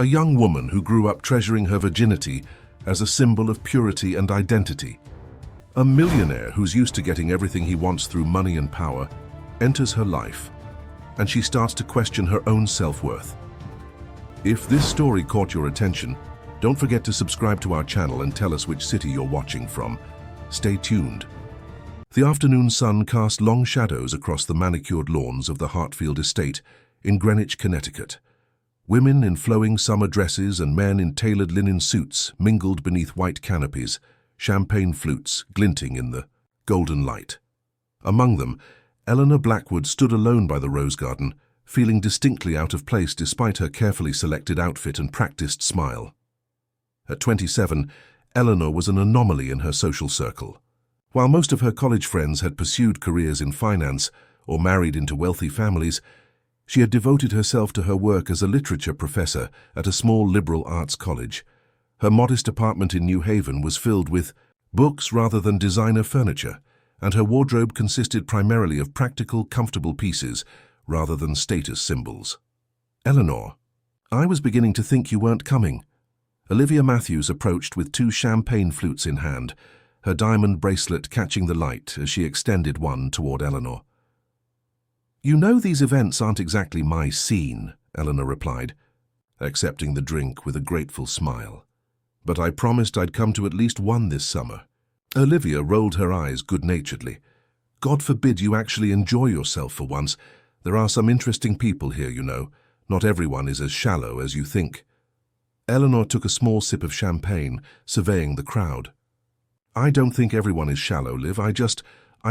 a young woman who grew up treasuring her virginity as a symbol of purity and identity. A millionaire who's used to getting everything he wants through money and power enters her life, and she starts to question her own self-worth. If this story caught your attention, don't forget to subscribe to our channel and tell us which city you're watching from. Stay tuned. The afternoon sun cast long shadows across the manicured lawns of the Hartfield estate in Greenwich, Connecticut. Women in flowing summer dresses and men in tailored linen suits mingled beneath white canopies, champagne flutes glinting in the golden light. Among them, Eleanor Blackwood stood alone by the rose garden, feeling distinctly out of place despite her carefully selected outfit and practiced smile. At 27, Eleanor was an anomaly in her social circle. While most of her college friends had pursued careers in finance or married into wealthy families, she had devoted herself to her work as a literature professor at a small liberal arts college. Her modest apartment in New Haven was filled with books rather than designer furniture, and her wardrobe consisted primarily of practical, comfortable pieces rather than status symbols. "Eleanor, I was beginning to think you weren't coming." Olivia Matthews approached with 2 champagne flutes in hand, her diamond bracelet catching the light as she extended one toward Eleanor. "You know these events aren't exactly my scene," Eleanor replied, accepting the drink with a grateful smile. "But I promised I'd come to at least one this summer." Olivia rolled her eyes good-naturedly. "God forbid you actually enjoy yourself for once. There are some interesting people here, you know. Not everyone is as shallow as you think." Eleanor took a small sip of champagne, surveying the crowd. "I don't think everyone is shallow, Liv. I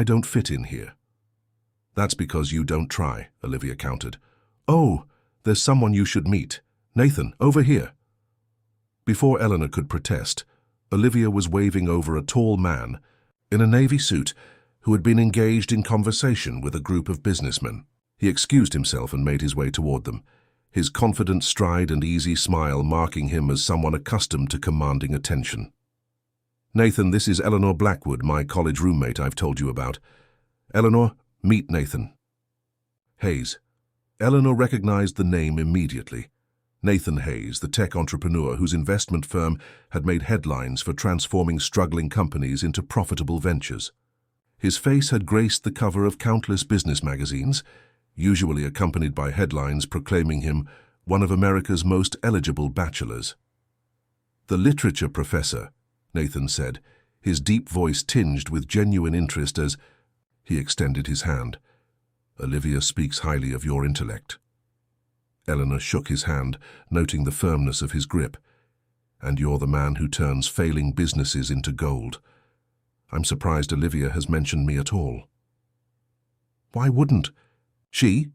don't fit in here." "That's because you don't try," Olivia countered. "Oh, there's someone you should meet. Nathan, over here." Before Eleanor could protest, Olivia was waving over a tall man in a navy suit who had been engaged in conversation with a group of businessmen. He excused himself and made his way toward them, his confident stride and easy smile marking him as someone accustomed to commanding attention. "Nathan, this is Eleanor Blackwood, my college roommate I've told you about. Eleanor, meet Nathan." Hayes. Eleanor recognized the name immediately. Nathan Hayes, the tech entrepreneur whose investment firm had made headlines for transforming struggling companies into profitable ventures. His face had graced the cover of countless business magazines, usually accompanied by headlines proclaiming him one of America's most eligible bachelors. "The literature professor," Nathan said, his deep voice tinged with genuine interest as he extended his hand. "Olivia speaks highly of your intellect." Eleanor shook his hand, noting the firmness of his grip. "And you're the man who turns failing businesses into gold. I'm surprised Olivia has mentioned me at all." "Why wouldn't she?"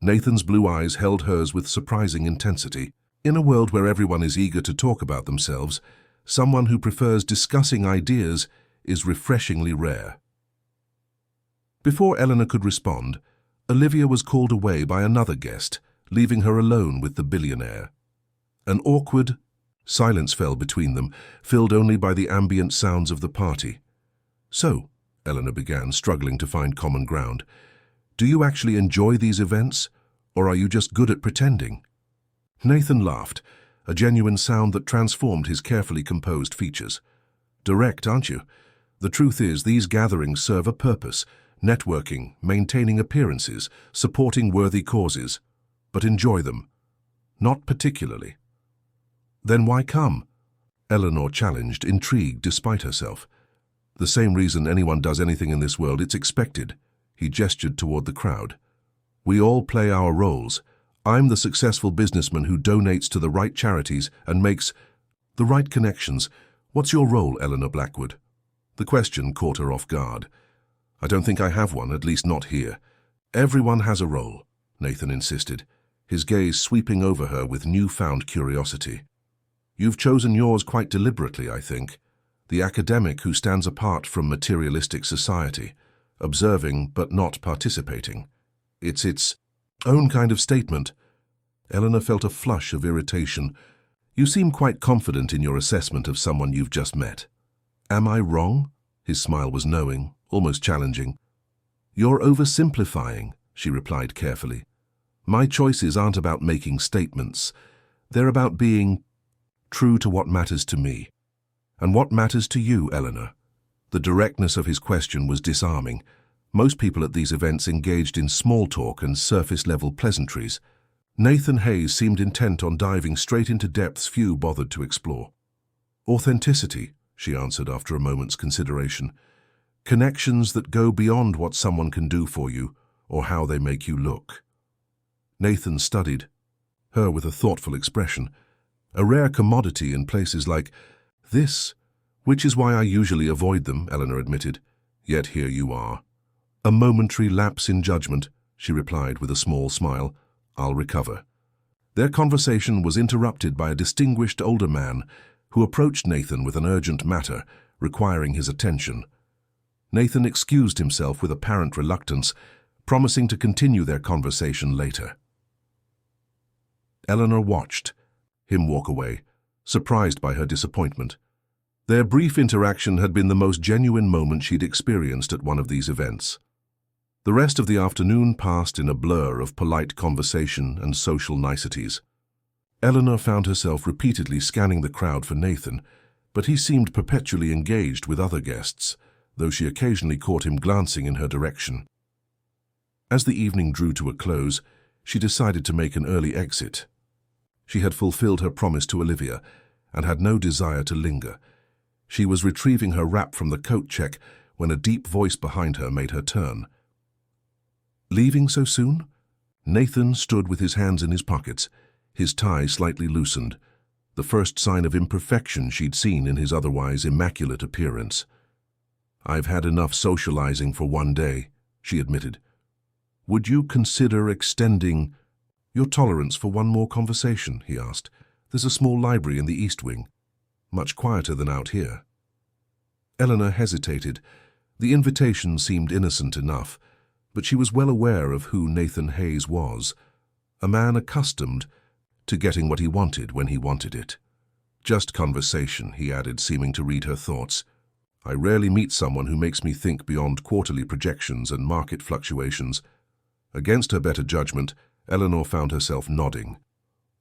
Nathan's blue eyes held hers with surprising intensity. In a world where everyone is eager to talk about themselves, someone who prefers discussing ideas is refreshingly rare. Before Eleanor could respond, Olivia was called away by another guest, leaving her alone with the billionaire. An awkward silence fell between them, filled only by the ambient sounds of the party. "So," Eleanor began, struggling to find common ground, "do you actually enjoy these events, or are you just good at pretending?" Nathan laughed, a genuine sound that transformed his carefully composed features. "Direct, aren't you? The truth is, these gatherings serve a purpose: networking, maintaining appearances, supporting worthy causes. But enjoy them? Not particularly." "Then why come?" Eleanor challenged, intrigued despite herself. "The same reason anyone does anything in this world, it's expected." He gestured toward the crowd. "We all play our roles. I'm the successful businessman who donates to the right charities and makes the right connections. What's your role, Eleanor Blackwood?" The question caught her off guard. "I don't think I have one, at least not here." "Everyone has a role," Nathan insisted, his gaze sweeping over her with newfound curiosity. "You've chosen yours quite deliberately, I think. The academic who stands apart from materialistic society, observing but not participating. It's its own kind of statement." Eleanor felt a flush of irritation. "You seem quite confident in your assessment of someone you've just met." "Am I wrong?" His smile was knowing, almost challenging. "You're oversimplifying," she replied carefully. "My choices aren't about making statements. They're about being true to what matters to me. And what matters to you, Eleanor? The directness of his question was disarming. Most people at these events engaged in small talk and surface-level pleasantries. Nathan Hayes seemed intent on diving straight into depths few bothered to explore. Authenticity, she answered after a moment's consideration. Connections that go beyond what someone can do for you or how they make you look. Nathan studied her with a thoughtful expression. A rare commodity in places like this, which is why I usually avoid them, Eleanor admitted. Yet here you are. A momentary lapse in judgment, she replied with a small smile. I'll recover. Their conversation was interrupted by a distinguished older man who approached Nathan with an urgent matter requiring his attention. Nathan excused himself with apparent reluctance, promising to continue their conversation later. Eleanor watched him walk away, surprised by her disappointment. Their brief interaction had been the most genuine moment she'd experienced at one of these events. The rest of the afternoon passed in a blur of polite conversation and social niceties. Eleanor found herself repeatedly scanning the crowd for Nathan, but he seemed perpetually engaged with other guests, though she occasionally caught him glancing in her direction. As the evening drew to a close, she decided to make an early exit. She had fulfilled her promise to Olivia and had no desire to linger. She was retrieving her wrap from the coat check when a deep voice behind her made her turn. Leaving so soon? Nathan stood with his hands in his pockets, his tie slightly loosened, the first sign of imperfection she'd seen in his otherwise immaculate appearance. I've had enough socializing for one day, she admitted. Would you consider extending your tolerance for one more conversation, he asked. There's a small library in the East Wing, much quieter than out here. Eleanor hesitated. The invitation seemed innocent enough, but she was well aware of who Nathan Hayes was, a man accustomed to getting what he wanted when he wanted it. Just conversation, he added, seeming to read her thoughts. I rarely meet someone who makes me think beyond quarterly projections and market fluctuations. Against her better judgment, Eleanor found herself nodding.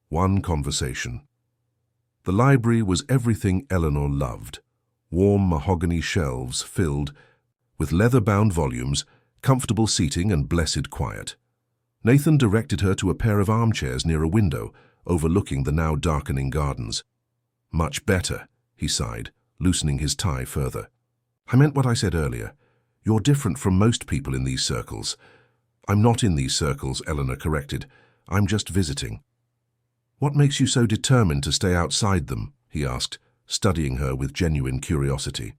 One conversation. The library was everything Eleanor loved. Warm mahogany shelves filled with leather-bound volumes, comfortable seating and blessed quiet. Nathan directed her to a pair of armchairs near a window, overlooking the now darkening gardens. Much better, he sighed, loosening his tie further. I meant what I said earlier. You're different from most people in these circles. I'm not in these circles, Eleanor corrected. I'm just visiting. What makes you so determined to stay outside them? He asked, studying her with genuine curiosity.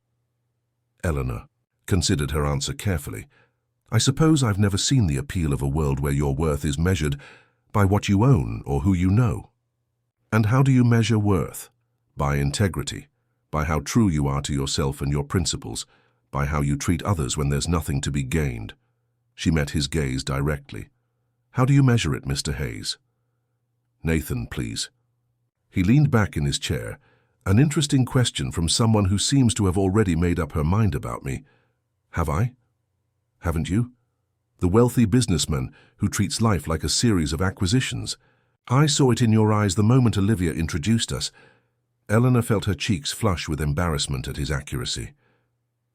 Eleanor considered her answer carefully. I suppose I've never seen the appeal of a world where your worth is measured by what you own or who you know. And how do you measure worth? By integrity, by how true you are to yourself and your principles, by how you treat others when there's nothing to be gained. She met his gaze directly. How do you measure it, Mr. Hayes? Nathan, please. He leaned back in his chair. An interesting question from someone who seems to have already made up her mind about me. Have I? Haven't you? The wealthy businessman who treats life like a series of acquisitions. I saw it in your eyes the moment Olivia introduced us. Eleanor felt her cheeks flush with embarrassment at his accuracy.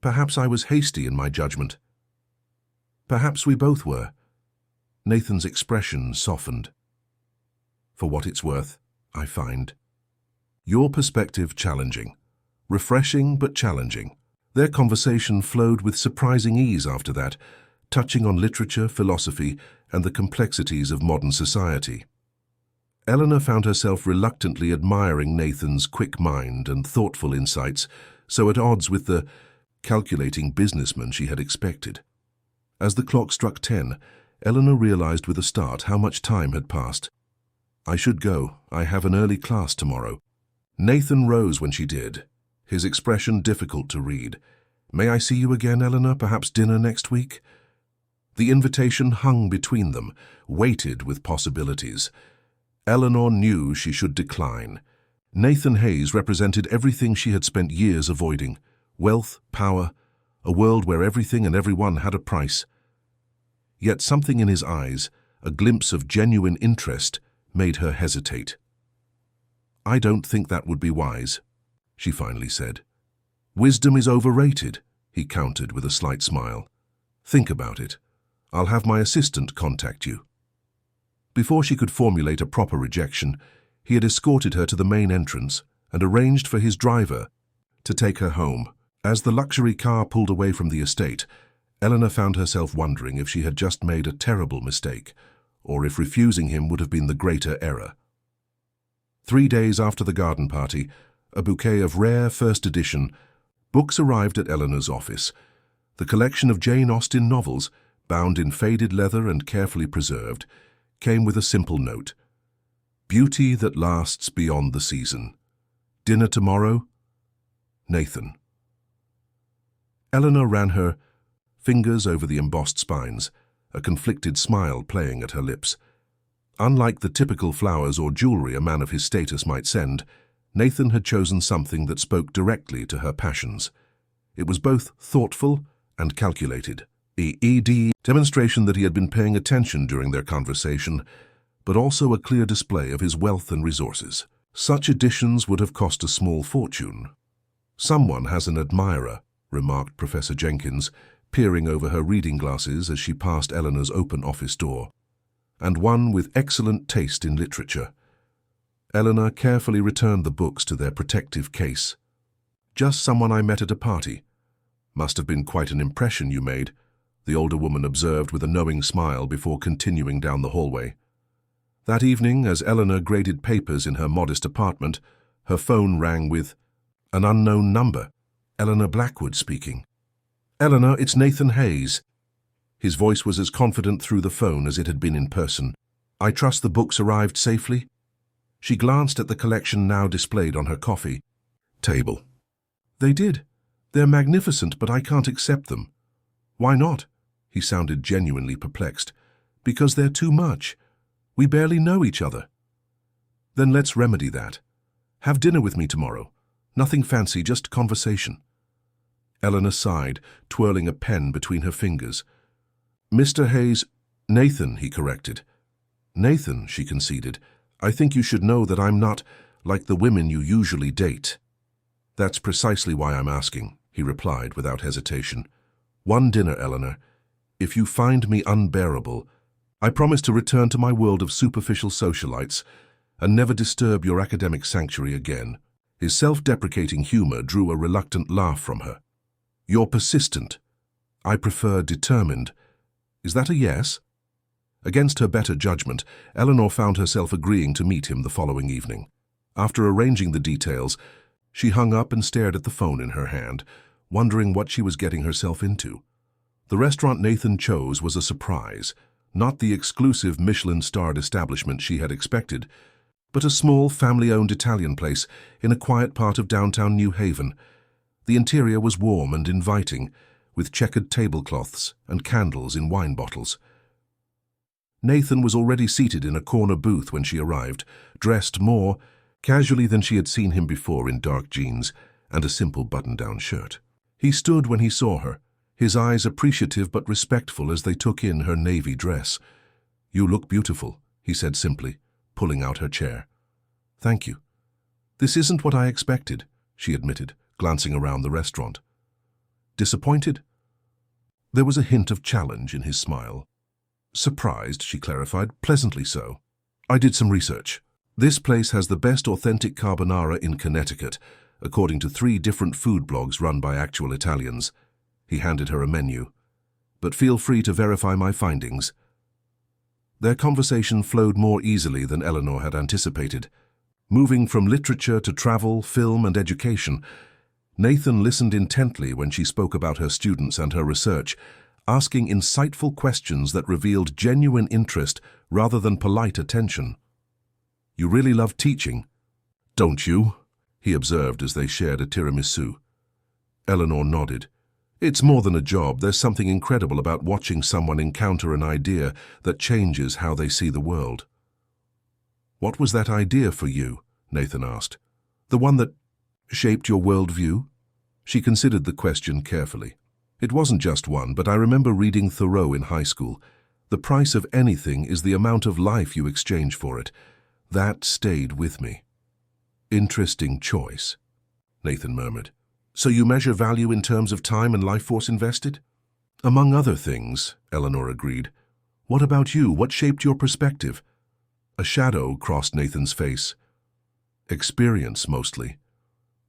Perhaps I was hasty in my judgment. Perhaps we both were. Nathan's expression softened. For what it's worth, I find your perspective challenging. Refreshing but challenging. Their conversation flowed with surprising ease after that, touching on literature, philosophy, and the complexities of modern society. Eleanor found herself reluctantly admiring Nathan's quick mind and thoughtful insights, so at odds with the calculating businessman she had expected. As the clock struck 10, Eleanor realized with a start how much time had passed. I should go. I have an early class tomorrow. Nathan rose when she did, his expression difficult to read. May I see you again, Eleanor? Perhaps dinner next week? The invitation hung between them, weighted with possibilities. Eleanor knew she should decline. Nathan Hayes represented everything she had spent years avoiding. Wealth, power, a world where everything and everyone had a price. Yet something in his eyes, a glimpse of genuine interest, made her hesitate. "I don't think that would be wise," she finally said. "Wisdom is overrated," he countered with a slight smile. "Think about it. I'll have my assistant contact you." Before she could formulate a proper rejection, he had escorted her to the main entrance and arranged for his driver to take her home. As the luxury car pulled away from the estate, Eleanor found herself wondering if she had just made a terrible mistake, or if refusing him would have been the greater error. 3 days after the garden party, a bouquet of rare first edition books arrived at Eleanor's office. The collection of Jane Austen novels, bound in faded leather and carefully preserved, came with a simple note: "Beauty that lasts beyond the season. Dinner tomorrow? Nathan." Eleanor ran her fingers over the embossed spines, a conflicted smile playing at her lips. Unlike the typical flowers or jewelry a man of his status might send, Nathan had chosen something that spoke directly to her passions. It was both thoughtful and calculated. E.d. demonstration that he had been paying attention during their conversation, but also a clear display of his wealth and resources. Such additions would have cost a small fortune. "Someone has an admirer," remarked Professor Jenkins, peering over her reading glasses as she passed Eleanor's open office door. "And one with excellent taste in literature." Eleanor carefully returned the books to their protective case. "Just someone I met at a party. Must have been quite an impression you made," the older woman observed with a knowing smile before continuing down the hallway. That evening, as Eleanor graded papers in her modest apartment, her phone rang with an unknown number. Eleanor Blackwood speaking. "Eleanor, it's Nathan Hayes." His voice was as confident through the phone as it had been in person. "I trust the books arrived safely?" She glanced at the collection now displayed on her coffee table. "They did. They're magnificent, but I can't accept them." "Why not?" He sounded genuinely perplexed. "Because they're too much. We barely know each other." "Then let's remedy that. Have dinner with me tomorrow. Nothing fancy, just conversation." Eleanor sighed, twirling a pen between her fingers. "Mr. Hayes—" "Nathan," he corrected. "Nathan," she conceded, "I think you should know that I'm not like the women you usually date." "That's precisely why I'm asking," he replied without hesitation. "One dinner, Eleanor. If you find me unbearable, I promise to return to my world of superficial socialites and never disturb your academic sanctuary again." His self-deprecating humor drew a reluctant laugh from her. "You're persistent. I prefer determined. Is that a yes?" Against her better judgment, Eleanor found herself agreeing to meet him the following evening. After arranging the details, she hung up and stared at the phone in her hand, wondering what she was getting herself into. The restaurant Nathan chose was a surprise, not the exclusive Michelin-starred establishment she had expected, but a small, family-owned Italian place in a quiet part of downtown New Haven. The interior was warm and inviting, with checkered tablecloths and candles in wine bottles. Nathan was already seated in a corner booth when she arrived, dressed more casually than she had seen him before in dark jeans and a simple button-down shirt. He stood when he saw her, his eyes appreciative but respectful as they took in her navy dress. "You look beautiful," he said simply, pulling out her chair. "Thank you. This isn't what I expected," she admitted, glancing around the restaurant. "Disappointed?" There was a hint of challenge in his smile. "Surprised," she clarified, "pleasantly so. I did some research. This place has the best authentic carbonara in Connecticut, according to 3 different food blogs run by actual Italians." He handed her a menu. "But feel free to verify my findings." Their conversation flowed more easily than Eleanor had anticipated. Moving from literature to travel, film, and education, Nathan listened intently when she spoke about her students and her research, asking insightful questions that revealed genuine interest rather than polite attention. "You really love teaching, don't you?" he observed as they shared a tiramisu. Eleanor nodded. "It's more than a job. There's something incredible about watching someone encounter an idea that changes how they see the world." "What was that idea for you?" Nathan asked. "The one that shaped your worldview?" She considered the question carefully. "It wasn't just one, but I remember reading Thoreau in high school. The price of anything is the amount of life you exchange for it. That stayed with me." Interesting choice, Nathan murmured. So you measure value in terms of time and life force invested? Among other things, Eleanor agreed. What about you? What shaped your perspective? A shadow crossed Nathan's face. Experience, mostly.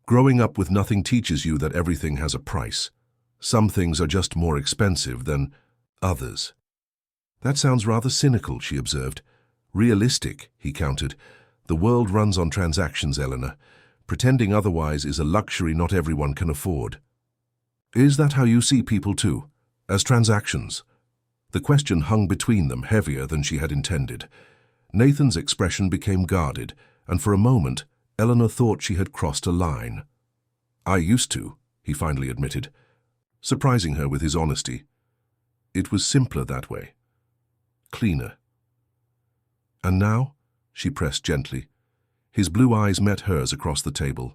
Growing up with nothing teaches you that everything has a price. Some things are just more expensive than others. That sounds rather cynical, she observed. Realistic, he countered. The world runs on transactions, Eleanor. Pretending otherwise is a luxury not everyone can afford. Is that how you see people too, as transactions? The question hung between them, heavier than she had intended. Nathan's expression became guarded, and for a moment, Eleanor thought she had crossed a line. I used to, he finally admitted, surprising her with his honesty. It was simpler that way. Cleaner. And now? She pressed gently. His blue eyes met hers across the table.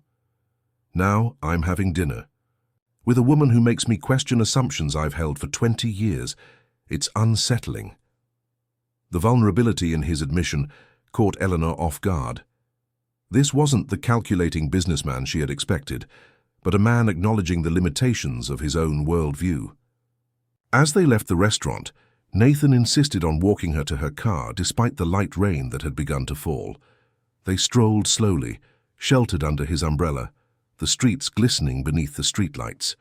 Now I'm having dinner. With a woman who makes me question assumptions I've held for 20 years. It's unsettling. The vulnerability in his admission caught Eleanor off guard. This wasn't the calculating businessman she had expected, but a man acknowledging the limitations of his own worldview. As they left the restaurant, Nathan insisted on walking her to her car despite the light rain that had begun to fall. They strolled slowly, sheltered under his umbrella, the streets glistening beneath the streetlights.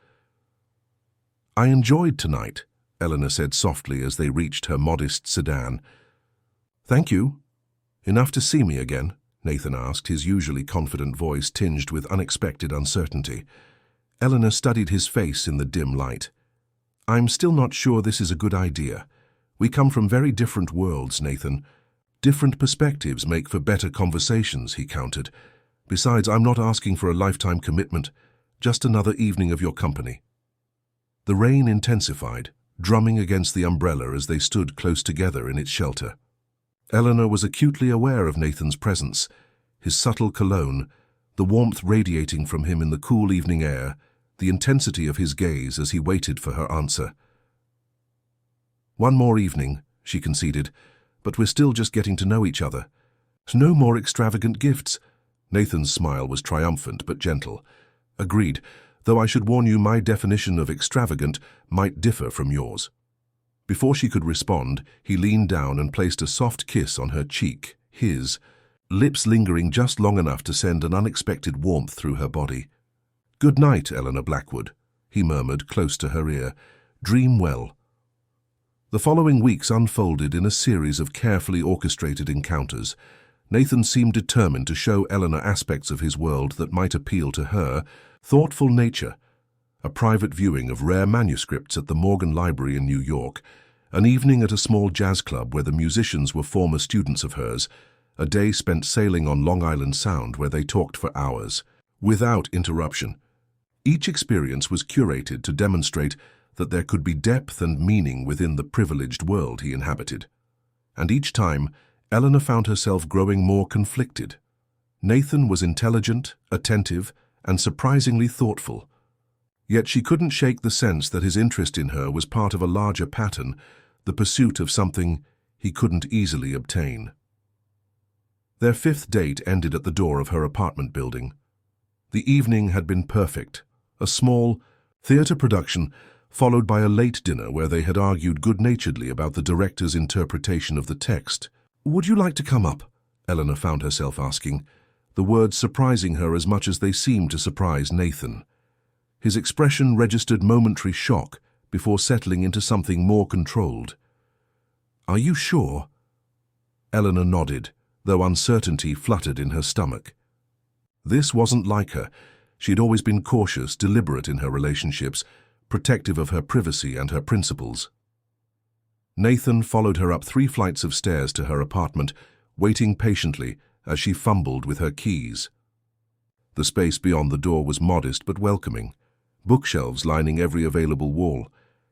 I enjoyed tonight, Eleanor said softly as they reached her modest sedan. Thank you. Enough to see me again? Nathan asked, his usually confident voice tinged with unexpected uncertainty. Eleanor studied his face in the dim light. I'm still not sure this is a good idea. We come from very different worlds, Nathan. Different perspectives make for better conversations, he countered. Besides, I'm not asking for a lifetime commitment, just another evening of your company. The rain intensified, drumming against the umbrella as they stood close together in its shelter. Eleanor was acutely aware of Nathan's presence, his subtle cologne, the warmth radiating from him in the cool evening air, the intensity of his gaze as he waited for her answer. One more evening, she conceded, but we're still just getting to know each other. No more extravagant gifts. Nathan's smile was triumphant but gentle. Agreed, though I should warn you my definition of extravagant might differ from yours. Before she could respond, he leaned down and placed a soft kiss on her cheek, his, lips lingering just long enough to send an unexpected warmth through her body. Good night, Eleanor Blackwood, he murmured close to her ear. Dream well. The following weeks unfolded in a series of carefully orchestrated encounters. Nathan seemed determined to show Eleanor aspects of his world that might appeal to her. Thoughtful nature, a private viewing of rare manuscripts at the Morgan Library in New York, an evening at a small jazz club where the musicians were former students of hers, a day spent sailing on Long Island Sound where they talked for hours, without interruption. Each experience was curated to demonstrate that there could be depth and meaning within the privileged world he inhabited. And each time, Eleanor found herself growing more conflicted. Nathan was intelligent, attentive, and surprisingly thoughtful. Yet she couldn't shake the sense that his interest in her was part of a larger pattern, the pursuit of something he couldn't easily obtain. Their fifth date ended at the door of her apartment building. The evening had been perfect, a small theater production followed by a late dinner where they had argued good-naturedly about the director's interpretation of the text. Would you like to come up? Eleanor found herself asking, the words surprising her as much as they seemed to surprise Nathan. His expression registered momentary shock before settling into something more controlled. Are you sure? Eleanor nodded, though uncertainty fluttered in her stomach. This wasn't like her. She had always been cautious, deliberate in her relationships, protective of her privacy and her principles. Nathan followed her up 3 flights of stairs to her apartment, waiting patiently as she fumbled with her keys. The space beyond the door was modest but welcoming, bookshelves lining every available wall,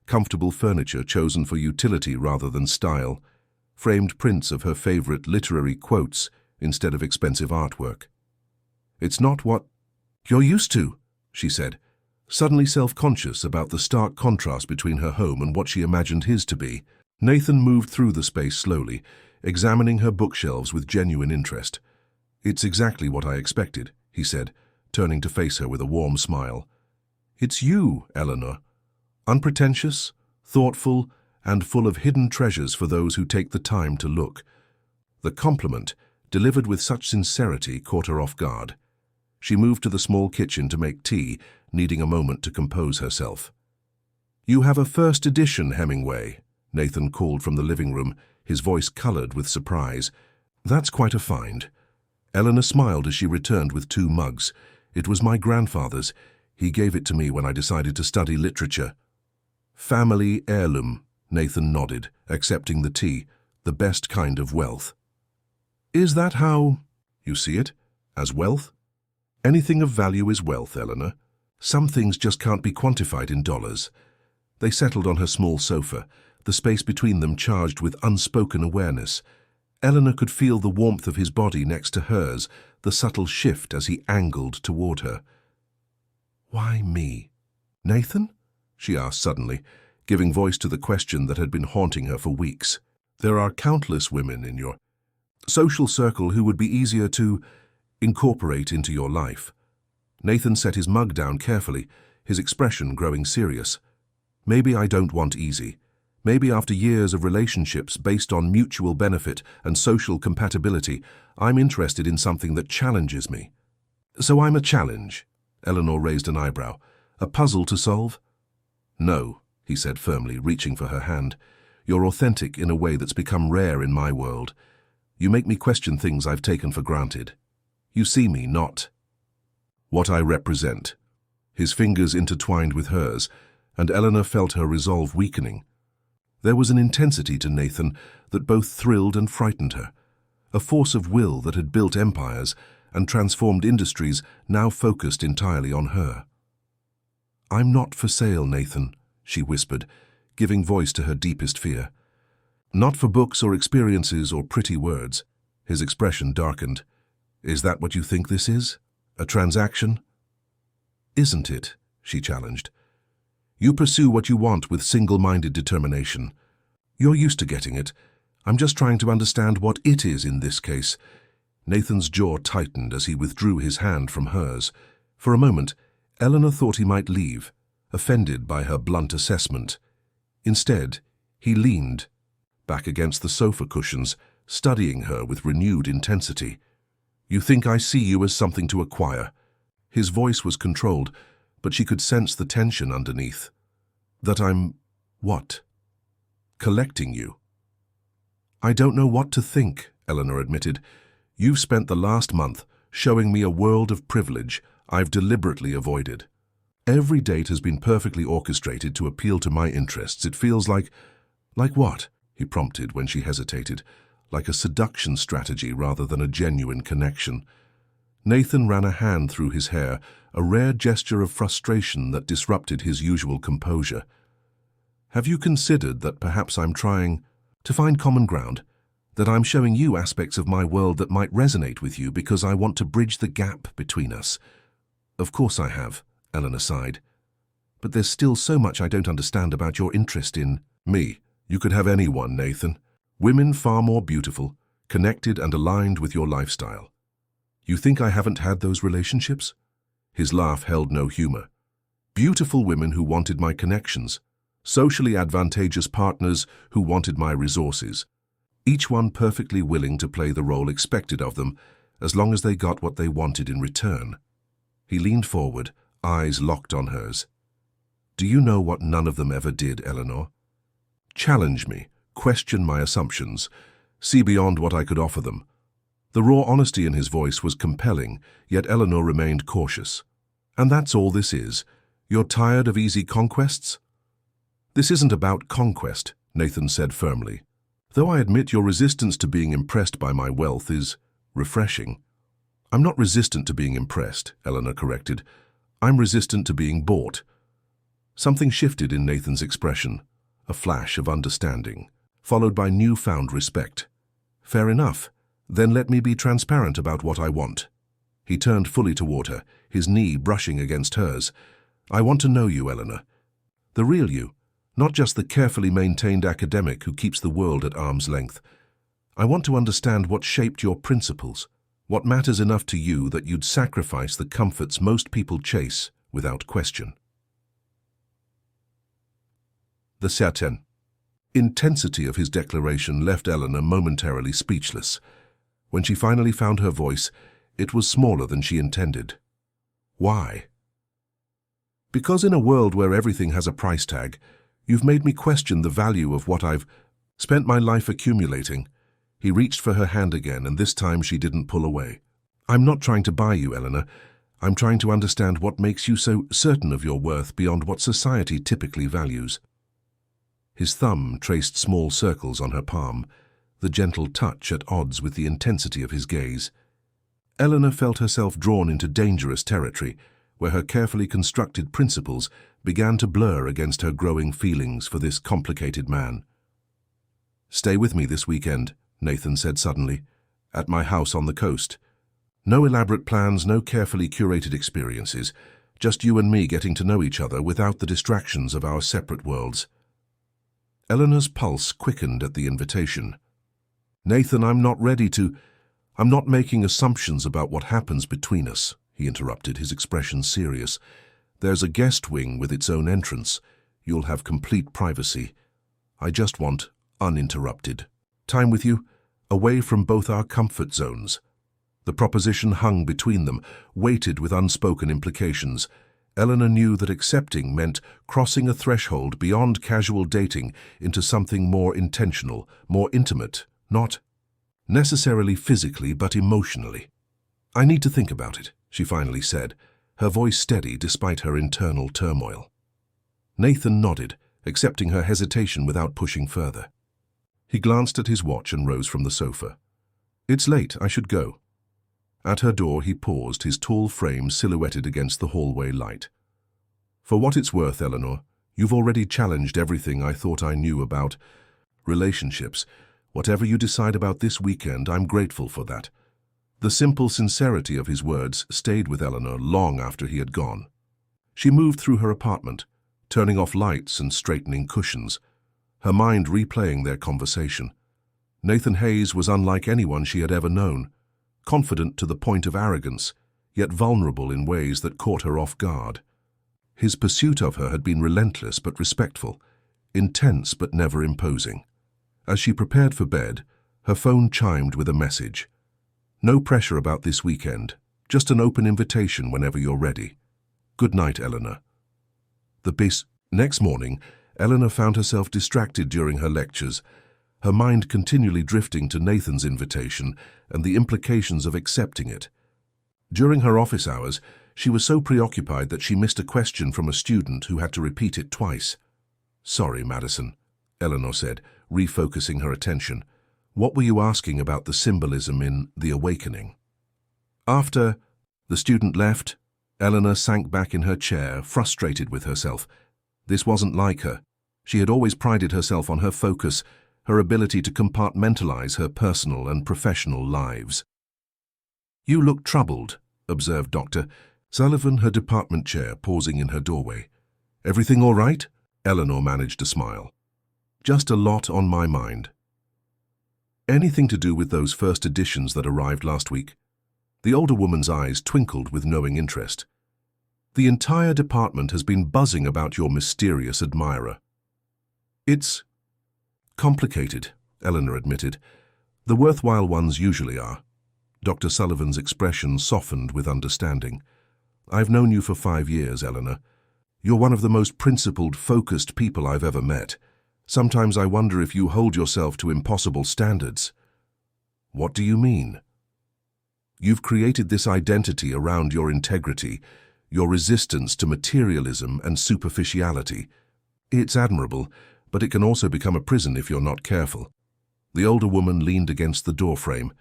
comfortable furniture chosen for utility rather than style, framed prints of her favorite literary quotes instead of expensive artwork. It's not what you're used to, she said, suddenly self-conscious about the stark contrast between her home and what she imagined his to be. Nathan moved through the space slowly, examining her bookshelves with genuine interest. It's exactly what I expected, he said, turning to face her with a warm smile. It's you, Eleanor. Unpretentious, thoughtful, and full of hidden treasures for those who take the time to look. The compliment, delivered with such sincerity, caught her off guard. She moved to the small kitchen to make tea, needing a moment to compose herself. "You have a first edition Hemingway," Nathan called from the living room, his voice colored with surprise. "That's quite a find." Eleanor smiled as she returned with 2 mugs. "It was my grandfather's. He gave it to me when I decided to study literature." "Family heirloom," Nathan nodded, accepting the tea, "the best kind of wealth." "Is that how you see it? As wealth?" "Anything of value is wealth, Eleanor. Some things just can't be quantified in dollars." They settled on her small sofa, the space between them charged with unspoken awareness. Eleanor could feel the warmth of his body next to hers, the subtle shift as he angled toward her. "Why me?" "Nathan?" she asked suddenly, giving voice to the question that had been haunting her for weeks. "There are countless women in your social circle who would be easier to incorporate into your life." Nathan set his mug down carefully, his expression growing serious. "Maybe I don't want easy. Maybe after years of relationships based on mutual benefit and social compatibility, I'm interested in something that challenges me." "So I'm a challenge?" Eleanor raised an eyebrow. "A puzzle to solve?" "No," he said firmly, reaching for her hand. "You're authentic in a way that's become rare in my world. You make me question things I've taken for granted. You see me not what I represent." His fingers intertwined with hers, and Eleanor felt her resolve weakening. There was an intensity to Nathan that both thrilled and frightened her, a force of will that had built empires and transformed industries now focused entirely on her. "I'm not for sale, Nathan," she whispered, giving voice to her deepest fear. "Not for books or experiences or pretty words." His expression darkened. "Is that what you think this is? A transaction?" "Isn't it?" she challenged. "You pursue what you want with single-minded determination. You're used to getting it. I'm just trying to understand what it is in this case." Nathan's jaw tightened as he withdrew his hand from hers. For a moment, Eleanor thought he might leave, offended by her blunt assessment. Instead, he leaned back against the sofa cushions, studying her with renewed intensity. "You think I see you as something to acquire?" His voice was controlled, but she could sense the tension underneath. "That I'm what? Collecting you?" "I don't know what to think," Eleanor admitted. "You've spent the last month showing me a world of privilege I've deliberately avoided. Every date has been perfectly orchestrated to appeal to my interests. It feels like..." "Like what?" he prompted when she hesitated. "Like a seduction strategy rather than a genuine connection." Nathan ran a hand through his hair, a rare gesture of frustration that disrupted his usual composure. "Have you considered that perhaps I'm trying to find common ground? That I'm showing you aspects of my world that might resonate with you because I want to bridge the gap between us?" "Of course I have," Eleanor sighed. "But there's still so much I don't understand about your interest in..." "Me. You could have anyone, Nathan. Women far more beautiful, connected and aligned with your lifestyle. You think I haven't had those relationships?" His laugh held no humor. "Beautiful women who wanted my connections, socially advantageous partners who wanted my resources, each one perfectly willing to play the role expected of them as long as they got what they wanted in return." He leaned forward, eyes locked on hers. "Do you know what none of them ever did, Eleanor? Challenge me, question my assumptions, see beyond what I could offer them." The raw honesty in his voice was compelling, yet Eleanor remained cautious. "And that's all this is? You're tired of easy conquests?" "This isn't about conquest," Nathan said firmly. "Though I admit your resistance to being impressed by my wealth is refreshing." "I'm not resistant to being impressed," Eleanor corrected. "I'm resistant to being bought." Something shifted in Nathan's expression, a flash of understanding, followed by newfound respect. "Fair enough. Then let me be transparent about what I want." He turned fully toward her, his knee brushing against hers. "I want to know you, Eleanor. The real you, not just the carefully maintained academic who keeps the world at arm's length. I want to understand what shaped your principles, What matters enough to you that you'd sacrifice the comforts most people chase without question? The certain intensity of his declaration left Eleanor momentarily speechless. When she finally found her voice, it was smaller than she intended. Why? Because in a world where everything has a price tag, you've made me question the value of what I've spent my life accumulating. He reached for her hand again, and this time she didn't pull away. I'm not trying to buy you, Eleanor. I'm trying to understand what makes you so certain of your worth beyond what society typically values. His thumb traced small circles on her palm, the gentle touch at odds with the intensity of his gaze. Eleanor felt herself drawn into dangerous territory, where her carefully constructed principles began to blur against her growing feelings for this complicated man. "Stay with me this weekend," Nathan said suddenly, "at my house on the coast. No elaborate plans, no carefully curated experiences, just you and me getting to know each other without the distractions of our separate worlds." Eleanor's pulse quickened at the invitation. "Nathan, I'm not making assumptions about what happens between us," he interrupted, his expression serious. "There's a guest wing with its own entrance. You'll have complete privacy. I just want uninterrupted time with you, away from both our comfort zones." The proposition hung between them, weighted with unspoken implications. Eleanor knew that accepting meant crossing a threshold beyond casual dating into something more intentional, more intimate, not necessarily physically but emotionally. "I need to think about it," she finally said, her voice steady despite her internal turmoil. Nathan nodded, accepting her hesitation without pushing further. He glanced at his watch and rose from the sofa. "It's late, I should go." At her door he paused, his tall frame silhouetted against the hallway light. "For what it's worth, Eleanor, you've already challenged everything I thought I knew about relationships. Whatever you decide about this weekend, I'm grateful for that." The simple sincerity of his words stayed with Eleanor long after he had gone. She moved through her apartment, turning off lights and straightening cushions, her mind replaying their conversation. Nathan Hayes was unlike anyone she had ever known, confident to the point of arrogance, yet vulnerable in ways that caught her off guard. His pursuit of her had been relentless but respectful, intense but never imposing. As she prepared for bed, her phone chimed with a message. "No pressure about this weekend, just an open invitation whenever you're ready. Good night, Eleanor." Next morning, Eleanor found herself distracted during her lectures, her mind continually drifting to Nathan's invitation and the implications of accepting it. During her office hours, she was so preoccupied that she missed a question from a student who had to repeat it twice. "Sorry, Madison," Eleanor said, refocusing her attention. "What were you asking about the symbolism in The Awakening?" After the student left, Eleanor sank back in her chair, frustrated with herself. This wasn't like her. She had always prided herself on her focus, her ability to compartmentalize her personal and professional lives. "You look troubled," observed Dr. Sullivan, her department chair, pausing in her doorway. "Everything all right?" Eleanor managed to smile. "Just a lot on my mind." "Anything to do with those first editions that arrived last week?" The older woman's eyes twinkled with knowing interest. "The entire department has been buzzing about your mysterious admirer." "It's complicated," Eleanor admitted. "The worthwhile ones usually are." Dr. Sullivan's expression softened with understanding. "I've known you for 5 years, Eleanor. You're one of the most principled, focused people I've ever met. Sometimes I wonder if you hold yourself to impossible standards." "What do you mean?" "You've created this identity around your integrity, your resistance to materialism and superficiality. It's admirable, but it can also become a prison if you're not careful." The older woman leaned against the doorframe.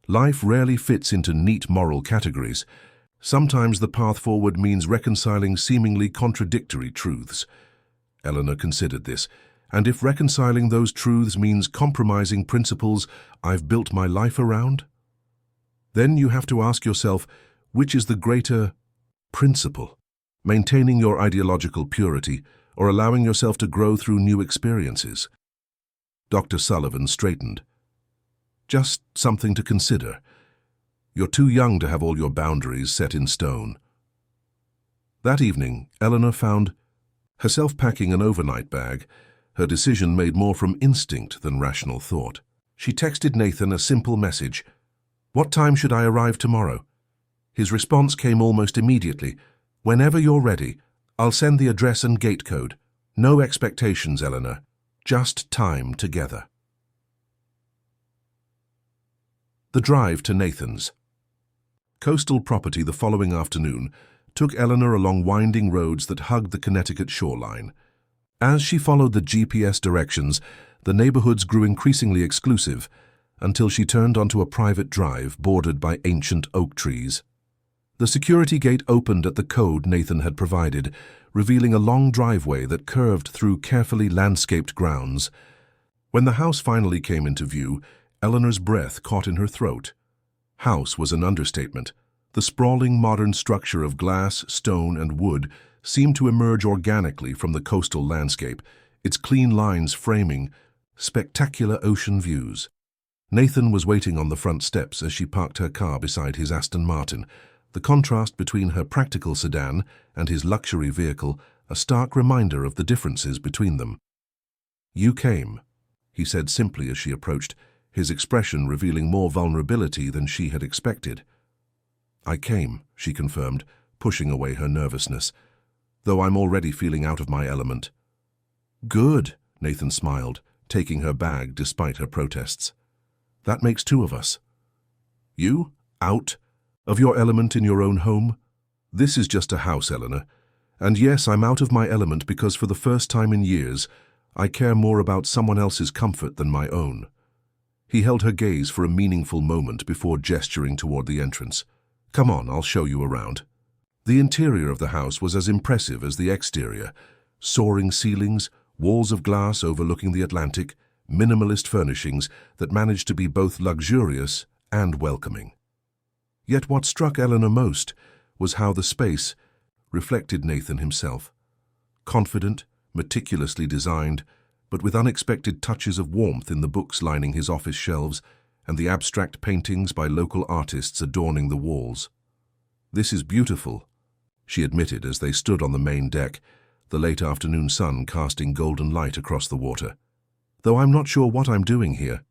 "Life rarely fits into neat moral categories. Sometimes the path forward means reconciling seemingly contradictory truths." Eleanor considered this. "And if reconciling those truths means compromising principles I've built my life around? Then you have to ask yourself, which is the greater principle? Maintaining your ideological purity or allowing yourself to grow through new experiences?" Dr. Sullivan straightened. "Just something to consider. You're too young to have all your boundaries set in stone. That evening, Eleanor found herself packing an overnight bag, her decision made more from instinct than rational thought. She texted Nathan a simple message. "What time should I arrive tomorrow?" His response came almost immediately. "Whenever you're ready, I'll send the address and gate code. No expectations, Eleanor. Just time together." The drive to Nathan's coastal property the following afternoon took Eleanor along winding roads that hugged the Connecticut shoreline. As she followed the GPS directions, the neighborhoods grew increasingly exclusive until she turned onto a private drive bordered by ancient oak trees. The security gate opened at the code Nathan had provided, revealing a long driveway that curved through carefully landscaped grounds. When the house finally came into view, Eleanor's breath caught in her throat. House was an understatement. The sprawling modern structure of glass, stone, and wood seemed to emerge organically from the coastal landscape, its clean lines framing spectacular ocean views. Nathan was waiting on the front steps as she parked her car beside his Aston Martin, the contrast between her practical sedan and his luxury vehicle a stark reminder of the differences between them. "You came," he said simply as she approached, his expression revealing more vulnerability than she had expected. "I came," she confirmed, pushing away her nervousness, "though I'm already feeling out of my element." "Good," Nathan smiled, taking her bag despite her protests. "That makes two of us." "You? Out? Of your element in your own home? This is just a house, Eleanor. And yes, I'm out of my element because for the first time in years, I care more about someone else's comfort than my own." He held her gaze for a meaningful moment before gesturing toward the entrance. "Come on, I'll show you around." The interior of the house was as impressive as the exterior. Soaring ceilings, walls of glass overlooking the Atlantic, minimalist furnishings that managed to be both luxurious and welcoming. Yet what struck Eleanor most was how the space reflected Nathan himself. Confident, meticulously designed, but with unexpected touches of warmth in the books lining his office shelves and the abstract paintings by local artists adorning the walls. "This is beautiful," she admitted as they stood on the main deck, the late afternoon sun casting golden light across the water. "Though I'm not sure what I'm doing here."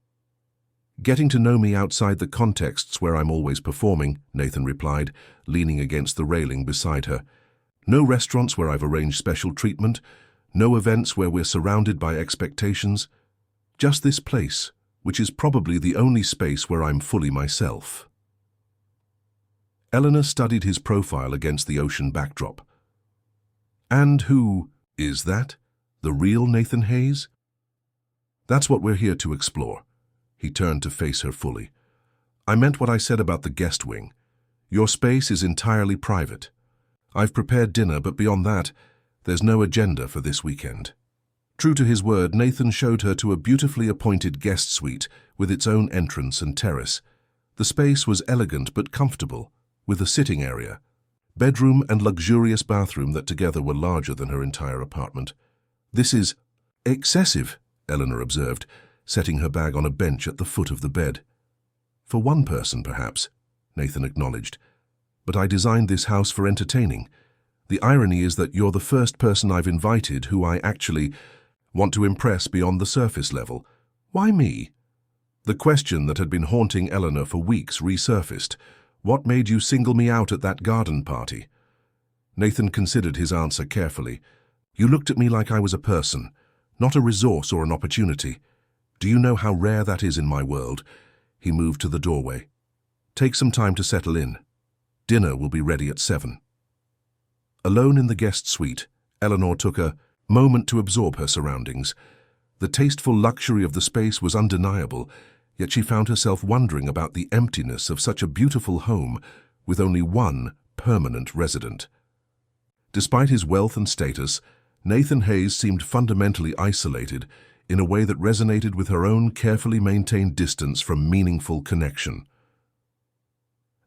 "Getting to know me outside the contexts where I'm always performing," Nathan replied, leaning against the railing beside her. "No restaurants where I've arranged special treatment, no events where we're surrounded by expectations. Just this place, which is probably the only space where I'm fully myself." Eleanor studied his profile against the ocean backdrop. "And who is that? The real Nathan Hayes?" "That's what we're here to explore." He turned to face her fully. "I meant what I said about the guest wing. Your space is entirely private. I've prepared dinner, but beyond that, there's no agenda for this weekend." True to his word, Nathan showed her to a beautifully appointed guest suite with its own entrance and terrace. The space was elegant but comfortable, with a sitting area, bedroom and luxurious bathroom that together were larger than her entire apartment. "This is excessive," Eleanor observed, setting her bag on a bench at the foot of the bed. "For one person, perhaps," Nathan acknowledged. "But I designed this house for entertaining. The irony is that you're the first person I've invited who I actually want to impress beyond the surface level. Why me?" The question that had been haunting Eleanor for weeks resurfaced. "What made you single me out at that garden party?" Nathan considered his answer carefully. "You looked at me like I was a person, not a resource or an opportunity. Do you know how rare that is in my world?" He moved to the doorway. "Take some time to settle in. Dinner will be ready at 7. Alone in the guest suite, Eleanor took a moment to absorb her surroundings. The tasteful luxury of the space was undeniable, yet she found herself wondering about the emptiness of such a beautiful home with only one permanent resident. Despite his wealth and status, Nathan Hayes seemed fundamentally isolated in a way that resonated with her own carefully maintained distance from meaningful connection.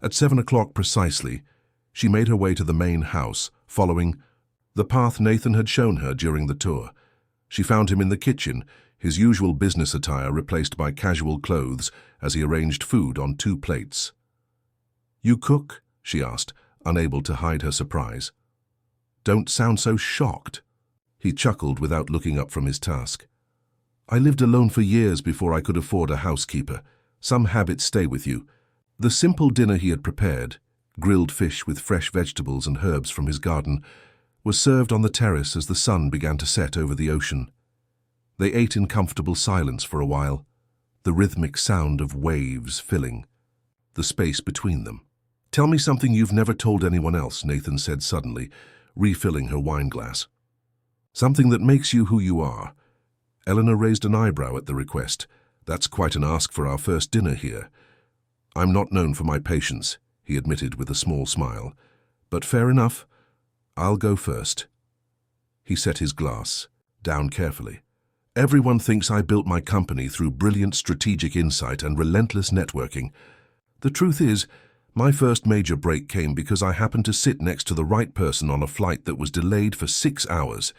At 7 o'clock precisely, she made her way to the main house, following the path Nathan had shown her during the tour. She found him in the kitchen, his usual business attire replaced by casual clothes as he arranged food on 2 plates. "You cook?" she asked, unable to hide her surprise. "Don't sound so shocked." He chuckled without looking up from his task. "I lived alone for years before I could afford a housekeeper. Some habits stay with you." The simple dinner he had prepared, grilled fish with fresh vegetables and herbs from his garden, was served on the terrace as the sun began to set over the ocean. They ate in comfortable silence for a while, the rhythmic sound of waves filling the space between them. "Tell me something you've never told anyone else," Nathan said suddenly, refilling her wine glass. "Something that makes you who you are." Eleanor raised an eyebrow at the request. "That's quite an ask for our first dinner here." "I'm not known for my patience," he admitted with a small smile. "But fair enough. I'll go first." He set his glass down carefully. "Everyone thinks I built my company through brilliant strategic insight and relentless networking. The truth is, my first major break came because I happened to sit next to the right person on a flight that was delayed for 6 hours.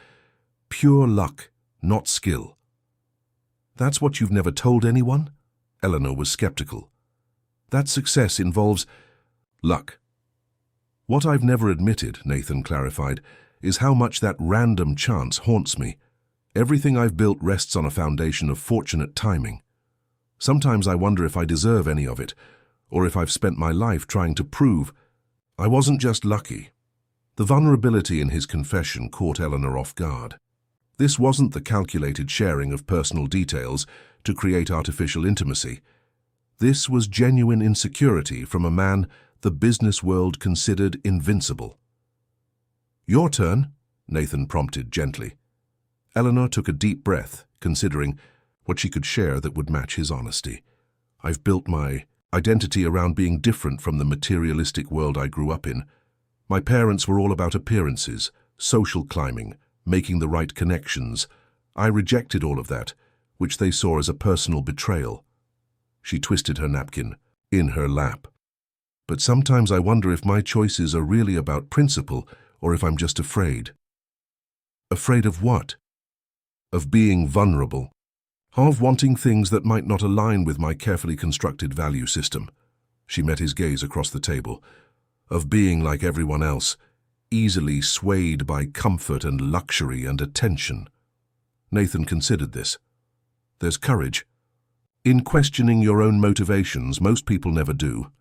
Pure luck, not skill." "That's what you've never told anyone?" Eleanor was skeptical. "That success involves luck." "What I've never admitted," Nathan clarified, "is how much that random chance haunts me. Everything I've built rests on a foundation of fortunate timing. Sometimes I wonder if I deserve any of it, or if I've spent my life trying to prove I wasn't just lucky." The vulnerability in his confession caught Eleanor off guard. This wasn't the calculated sharing of personal details to create artificial intimacy. This was genuine insecurity from a man the business world considered invincible. "Your turn," Nathan prompted gently. Eleanor took a deep breath, considering what she could share that would match his honesty. "I've built my identity around being different from the materialistic world I grew up in. My parents were all about appearances, social climbing, making the right connections. I rejected all of that, which they saw as a personal betrayal." She twisted her napkin in her lap. "But sometimes I wonder if my choices are really about principle or if I'm just afraid." "Afraid of what?" "Of being vulnerable. Of wanting things that might not align with my carefully constructed value system." She met his gaze across the table. "Of being like everyone else, easily swayed by comfort and luxury and attention." Nathan considered this. "There's courage in questioning your own motivations. Most people never do.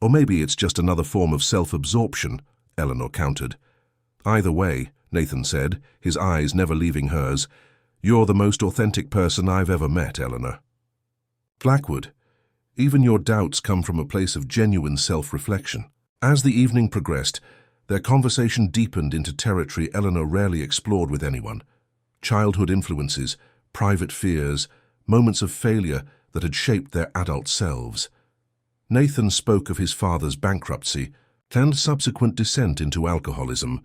Or maybe it's just another form of self-absorption," Eleanor countered. "Either way," Nathan said, his eyes never leaving hers, "you're the most authentic person I've ever met, Eleanor." "Blackwood, even your doubts come from a place of genuine self-reflection." As the evening progressed, their conversation deepened into territory Eleanor rarely explored with anyone. Childhood influences, private fears, moments of failure that had shaped their adult selves. Nathan spoke of his father's bankruptcy and subsequent descent into alcoholism,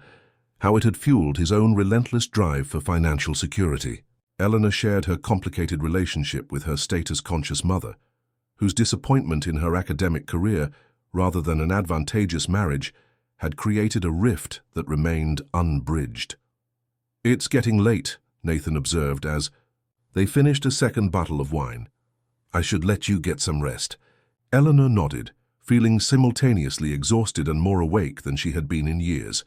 how it had fueled his own relentless drive for financial security. Eleanor shared her complicated relationship with her status-conscious mother, whose disappointment in her academic career, rather than an advantageous marriage, had created a rift that remained unbridged. "It's getting late," Nathan observed as they finished a second bottle of wine. "I should let you get some rest." Eleanor nodded, feeling simultaneously exhausted and more awake than she had been in years.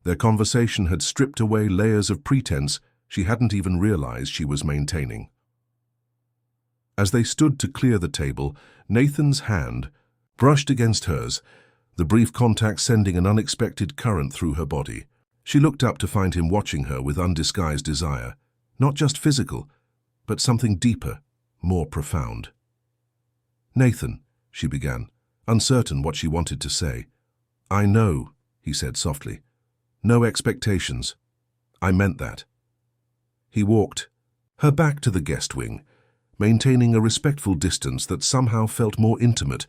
Their conversation had stripped away layers of pretense she hadn't even realized she was maintaining. As they stood to clear the table, Nathan's hand brushed against hers, the brief contact sending an unexpected current through her body. She looked up to find him watching her with undisguised desire, not just physical, but something deeper, more profound. "Nathan," she began, uncertain what she wanted to say. "I know," he said softly. "No expectations. I meant that." He walked her back to the guest wing, maintaining a respectful distance that somehow felt more intimate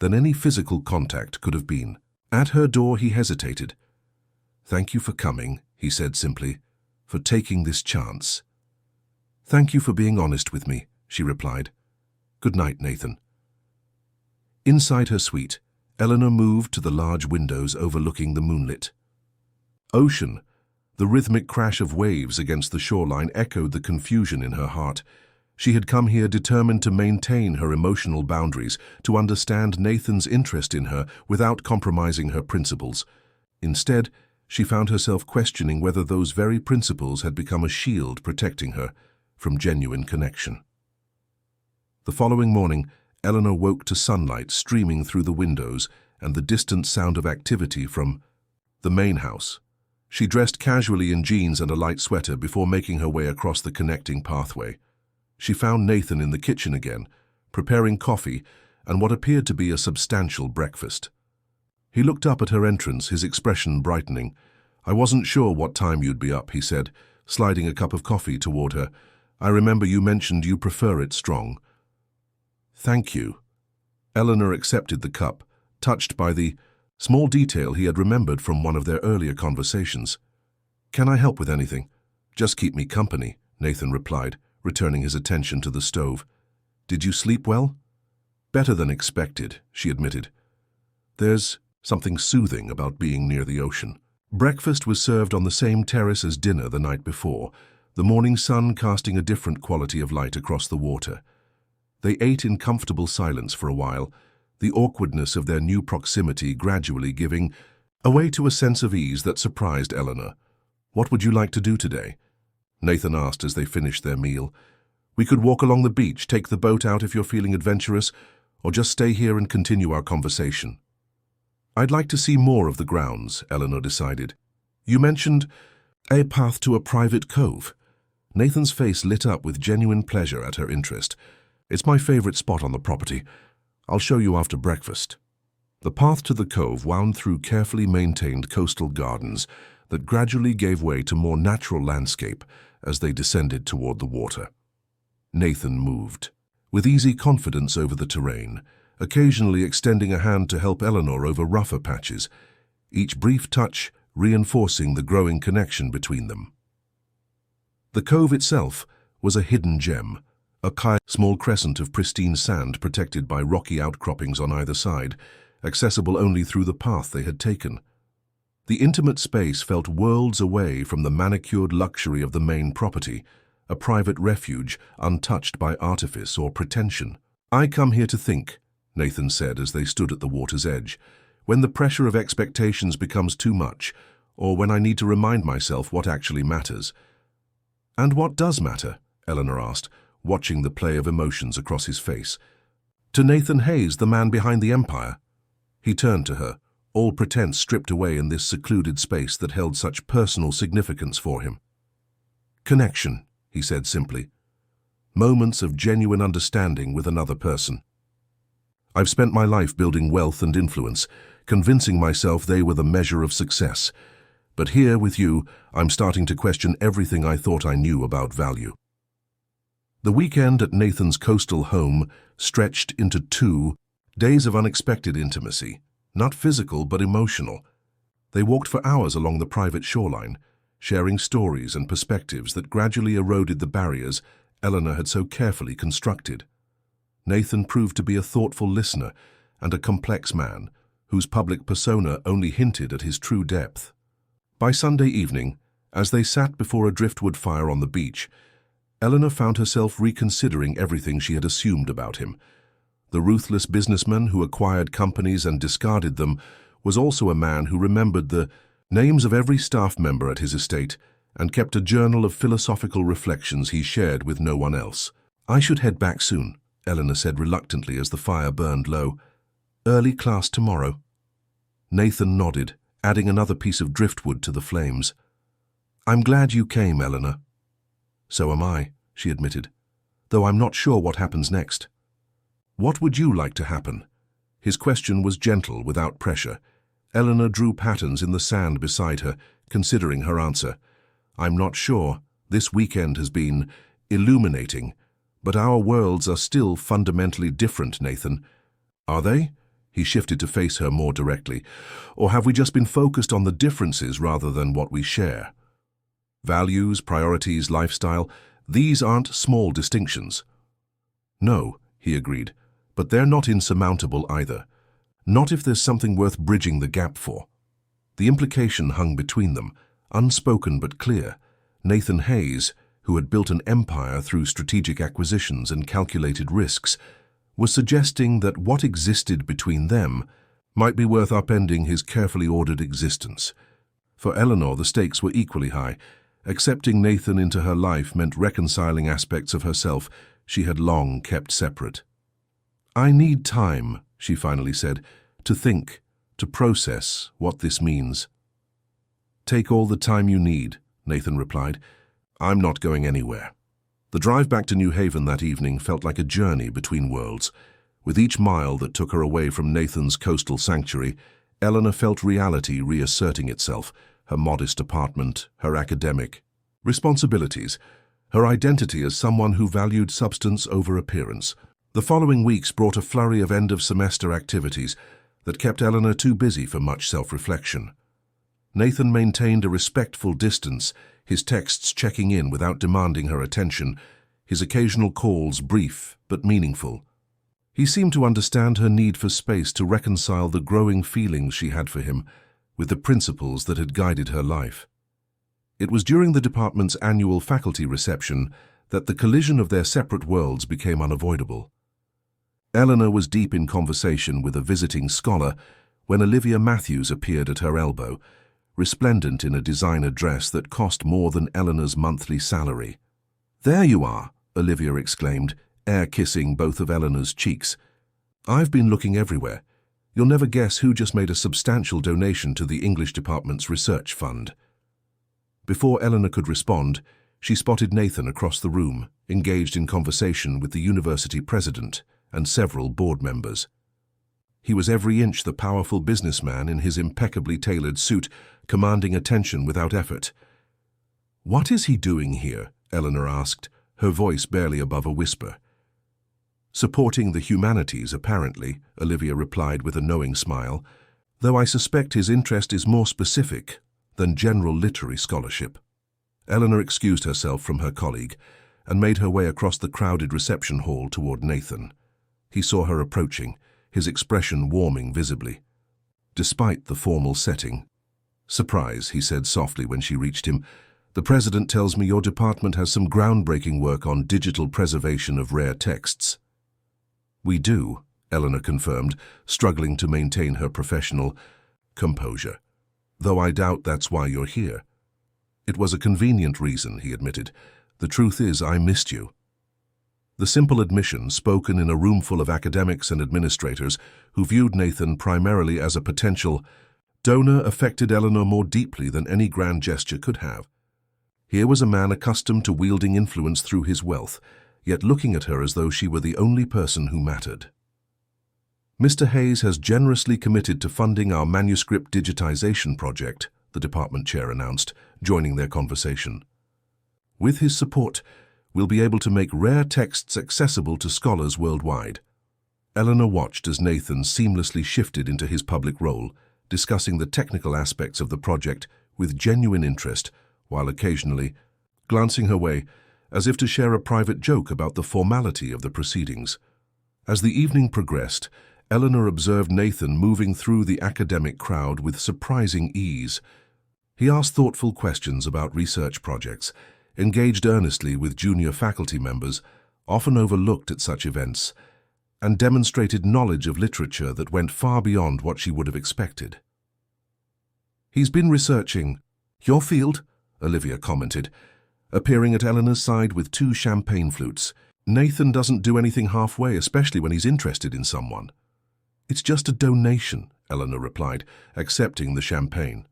than any physical contact could have been. At her door he hesitated. "Thank you for coming," he said simply, "for taking this chance." "Thank you for being honest with me," she replied. "Good night, Nathan." Inside her suite, Eleanor moved to the large windows overlooking the moonlit ocean. The rhythmic crash of waves against the shoreline echoed the confusion in her heart. She had come here determined to maintain her emotional boundaries, to understand Nathan's interest in her without compromising her principles. Instead, she found herself questioning whether those very principles had become a shield protecting her from genuine connection. The following morning, Eleanor woke to sunlight streaming through the windows and the distant sound of activity from the main house. She dressed casually in jeans and a light sweater before making her way across the connecting pathway. She found Nathan in the kitchen again, preparing coffee and what appeared to be a substantial breakfast. He looked up at her entrance, his expression brightening. "I wasn't sure what time you'd be up," he said, sliding a cup of coffee toward her. "I remember you mentioned you prefer it strong." "Thank you." Eleanor accepted the cup, touched by the small detail he had remembered from one of their earlier conversations. "Can I help with anything?" "Just keep me company," Nathan replied, returning his attention to the stove. "Did you sleep well?" "Better than expected," she admitted. There's something soothing about being near the ocean. Breakfast was served on the same terrace as dinner the night before, the morning sun casting a different quality of light across the water. They ate in comfortable silence for a while, the awkwardness of their new proximity gradually giving way to a sense of ease that surprised Eleanor. "What would you like to do today?" Nathan asked as they finished their meal. "We could walk along the beach, take the boat out if you're feeling adventurous, or just stay here and continue our conversation." "I'd like to see more of the grounds," Eleanor decided. "You mentioned a path to a private cove." Nathan's face lit up with genuine pleasure at her interest. "It's my favorite spot on the property. I'll show you after breakfast." The path to the cove wound through carefully maintained coastal gardens that gradually gave way to more natural landscape as they descended toward the water. Nathan moved, with easy confidence over the terrain, occasionally extending a hand to help Eleanor over rougher patches, each brief touch reinforcing the growing connection between them. The cove itself was a hidden gem, a small crescent of pristine sand protected by rocky outcroppings on either side, accessible only through the path they had taken. The intimate space felt worlds away from the manicured luxury of the main property, a private refuge untouched by artifice or pretension. "I come here to think," Nathan said as they stood at the water's edge, "when the pressure of expectations becomes too much, or when I need to remind myself what actually matters." "And what does matter?" Eleanor asked, watching the play of emotions across his face. "To Nathan Hayes, the man behind the empire." He turned to her, all pretense stripped away in this secluded space that held such personal significance for him. "Connection," he said simply. "Moments of genuine understanding with another person. I've spent my life building wealth and influence, convincing myself they were the measure of success. But here, with you, I'm starting to question everything I thought I knew about value." The weekend at Nathan's coastal home stretched into 2 days of unexpected intimacy, not physical but emotional. They walked for hours along the private shoreline, sharing stories and perspectives that gradually eroded the barriers Eleanor had so carefully constructed. Nathan proved to be a thoughtful listener and a complex man, whose public persona only hinted at his true depth. By Sunday evening, as they sat before a driftwood fire on the beach, Eleanor found herself reconsidering everything she had assumed about him. The ruthless businessman who acquired companies and discarded them was also a man who remembered the names of every staff member at his estate and kept a journal of philosophical reflections he shared with no one else. "I should head back soon," Eleanor said reluctantly as the fire burned low. "Early class tomorrow." Nathan nodded, adding another piece of driftwood to the flames. "I'm glad you came, Eleanor." "So am I," she admitted, "though I'm not sure what happens next." "What would you like to happen?" His question was gentle, without pressure. Eleanor drew patterns in the sand beside her, considering her answer. "I'm not sure. This weekend has been illuminating. But our worlds are still fundamentally different, Nathan." "Are they?" He shifted to face her more directly. "Or have we just been focused on the differences rather than what we share? Values, priorities, lifestyle, these aren't small distinctions." "No," he agreed, "but they're not insurmountable either. Not if there's something worth bridging the gap for." The implication hung between them, unspoken but clear. Nathan Hayes, who had built an empire through strategic acquisitions and calculated risks, was suggesting that what existed between them might be worth upending his carefully ordered existence. For Eleanor, the stakes were equally high. Accepting Nathan into her life meant reconciling aspects of herself she had long kept separate. "I need time," she finally said, "to think, to process what this means." "Take all the time you need," Nathan replied. "I'm not going anywhere." The drive back to New Haven that evening felt like a journey between worlds. With each mile that took her away from Nathan's coastal sanctuary, Eleanor felt reality reasserting itself, her modest apartment, her academic responsibilities, her identity as someone who valued substance over appearance. The following weeks brought a flurry of end-of-semester activities that kept Eleanor too busy for much self-reflection. Nathan maintained a respectful distance, his texts checking in without demanding her attention, his occasional calls brief but meaningful. He seemed to understand her need for space to reconcile the growing feelings she had for him with the principles that had guided her life. It was during the department's annual faculty reception that the collision of their separate worlds became unavoidable. Eleanor was deep in conversation with a visiting scholar when Olivia Matthews appeared at her elbow, resplendent in a designer dress that cost more than Eleanor's monthly salary. "There you are," Olivia exclaimed, air-kissing both of Eleanor's cheeks. "I've been looking everywhere. You'll never guess who just made a substantial donation to the English department's research fund." Before Eleanor could respond, she spotted Nathan across the room, engaged in conversation with the university president and several board members. He was every inch the powerful businessman in his impeccably tailored suit, commanding attention without effort. "What is he doing here?" Eleanor asked, her voice barely above a whisper. "Supporting the humanities, apparently," Olivia replied with a knowing smile, "though I suspect his interest is more specific than general literary scholarship." Eleanor excused herself from her colleague and made her way across the crowded reception hall toward Nathan. He saw her approaching, his expression warming visibly. Despite the formal setting, "Surprise," he said softly when she reached him. "The president tells me your department has some groundbreaking work on digital preservation of rare texts." "We do," Eleanor confirmed, struggling to maintain her professional composure. "Though I doubt that's why you're here." "It was a convenient reason," he admitted. "The truth is, I missed you." The simple admission, spoken in a room full of academics and administrators who viewed Nathan primarily as a potential donor, affected Eleanor more deeply than any grand gesture could have. Here was a man accustomed to wielding influence through his wealth, yet looking at her as though she were the only person who mattered. "Mr. Hayes has generously committed to funding our manuscript digitization project," the department chair announced, joining their conversation. "With his support, we'll be able to make rare texts accessible to scholars worldwide." Eleanor watched as Nathan seamlessly shifted into his public role, discussing the technical aspects of the project with genuine interest, while occasionally glancing her way as if to share a private joke about the formality of the proceedings. As the evening progressed, Eleanor observed Nathan moving through the academic crowd with surprising ease. He asked thoughtful questions about research projects, engaged earnestly with junior faculty members, often overlooked at such events, and demonstrated knowledge of literature that went far beyond what she would have expected. "He's been researching your field," Olivia commented, appearing at Eleanor's side with 2 champagne flutes. "Nathan doesn't do anything halfway, especially when he's interested in someone." "It's just a donation," Eleanor replied, accepting the champagne.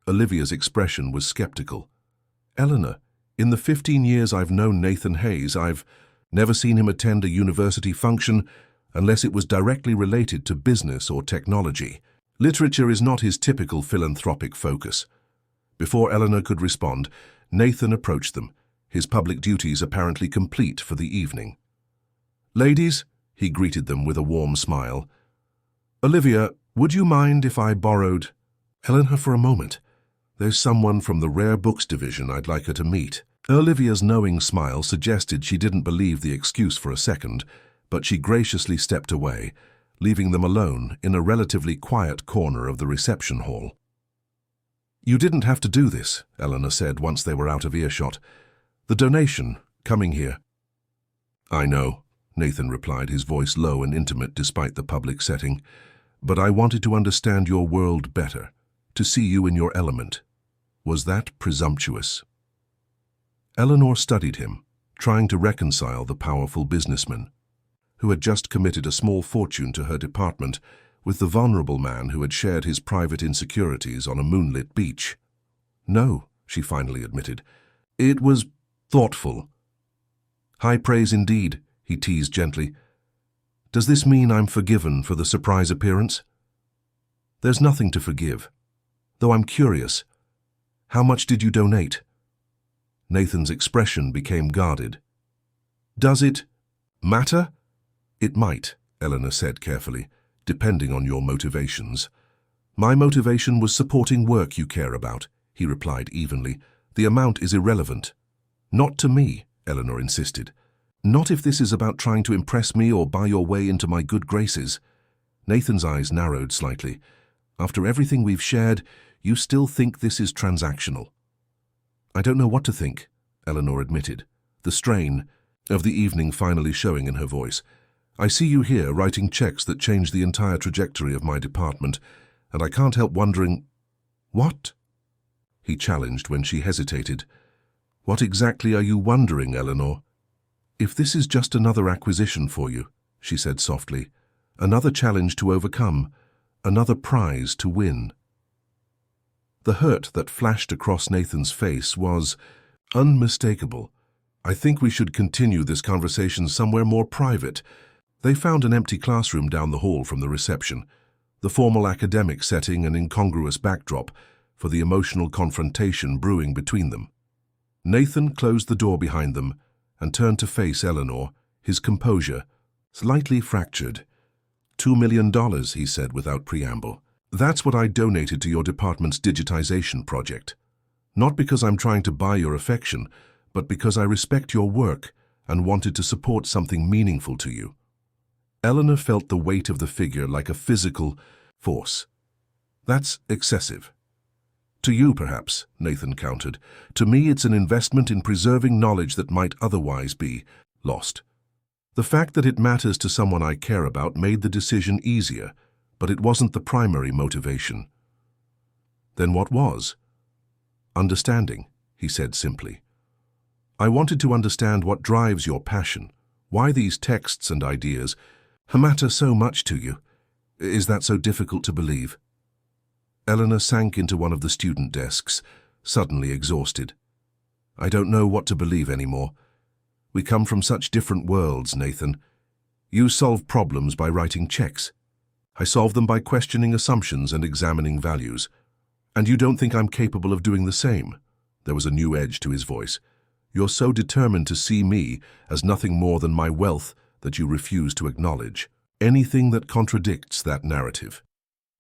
Olivia's expression was skeptical. "Eleanor, in the 15 years I've known Nathan Hayes, I've never seen him attend a university function unless it was directly related to business or technology. Literature is not his typical philanthropic focus." Before Eleanor could respond, Nathan approached them, his public duties apparently complete for the evening. "Ladies," he greeted them with a warm smile. "Olivia, would you mind if I borrowed Eleanor for a moment? There's someone from the rare books division I'd like her to meet." Olivia's knowing smile suggested she didn't believe the excuse for a second, but she graciously stepped away, leaving them alone in a relatively quiet corner of the reception hall. "You didn't have to do this," Eleanor said once they were out of earshot. The donation, coming here. I know, Nathan replied, his voice low and intimate despite the public setting. But I wanted to understand your world better, to see you in your element. Was that presumptuous? Eleanor studied him, trying to reconcile the powerful businessman, who had just committed a small fortune to her department, with the vulnerable man who had shared his private insecurities on a moonlit beach. No, she finally admitted. It was thoughtful. High praise indeed, he teased gently. Does this mean I'm forgiven for the surprise appearance? There's nothing to forgive. Though I'm curious, how much did you donate? Nathan's expression became guarded. Does it matter? It might, Eleanor said carefully, depending on your motivations. My motivation was supporting work you care about, he replied evenly. The amount is irrelevant. Not to me, Eleanor insisted. Not if this is about trying to impress me or buy your way into my good graces. Nathan's eyes narrowed slightly. After everything we've shared, you still think this is transactional. I don't know what to think, Eleanor admitted, the strain of the evening finally showing in her voice. I see you here writing checks that change the entire trajectory of my department, and I can't help wondering, what? He challenged when she hesitated. What exactly are you wondering, Eleanor? If this is just another acquisition for you, she said softly, another challenge to overcome, another prize to win. The hurt that flashed across Nathan's face was unmistakable. I think we should continue this conversation somewhere more private. They found an empty classroom down the hall from the reception, the formal academic setting an incongruous backdrop for the emotional confrontation brewing between them. Nathan closed the door behind them and turned to face Eleanor, his composure slightly fractured. $2 million, he said without preamble. That's what I donated to your department's digitization project. Not because I'm trying to buy your affection, but because I respect your work and wanted to support something meaningful to you. Eleanor felt the weight of the figure like a physical force. That's excessive. To you, perhaps, Nathan countered. To me, it's an investment in preserving knowledge that might otherwise be lost. The fact that it matters to someone I care about made the decision easier, but it wasn't the primary motivation. Then what was? Understanding, he said simply. I wanted to understand what drives your passion, why these texts and ideas matter so much to you. Is that so difficult to believe? Eleanor sank into one of the student desks, suddenly exhausted. I don't know what to believe anymore. We come from such different worlds, Nathan. You solve problems by writing checks. I solve them by questioning assumptions and examining values. And you don't think I'm capable of doing the same? There was a new edge to his voice. You're so determined to see me as nothing more than my wealth that you refuse to acknowledge anything that contradicts that narrative.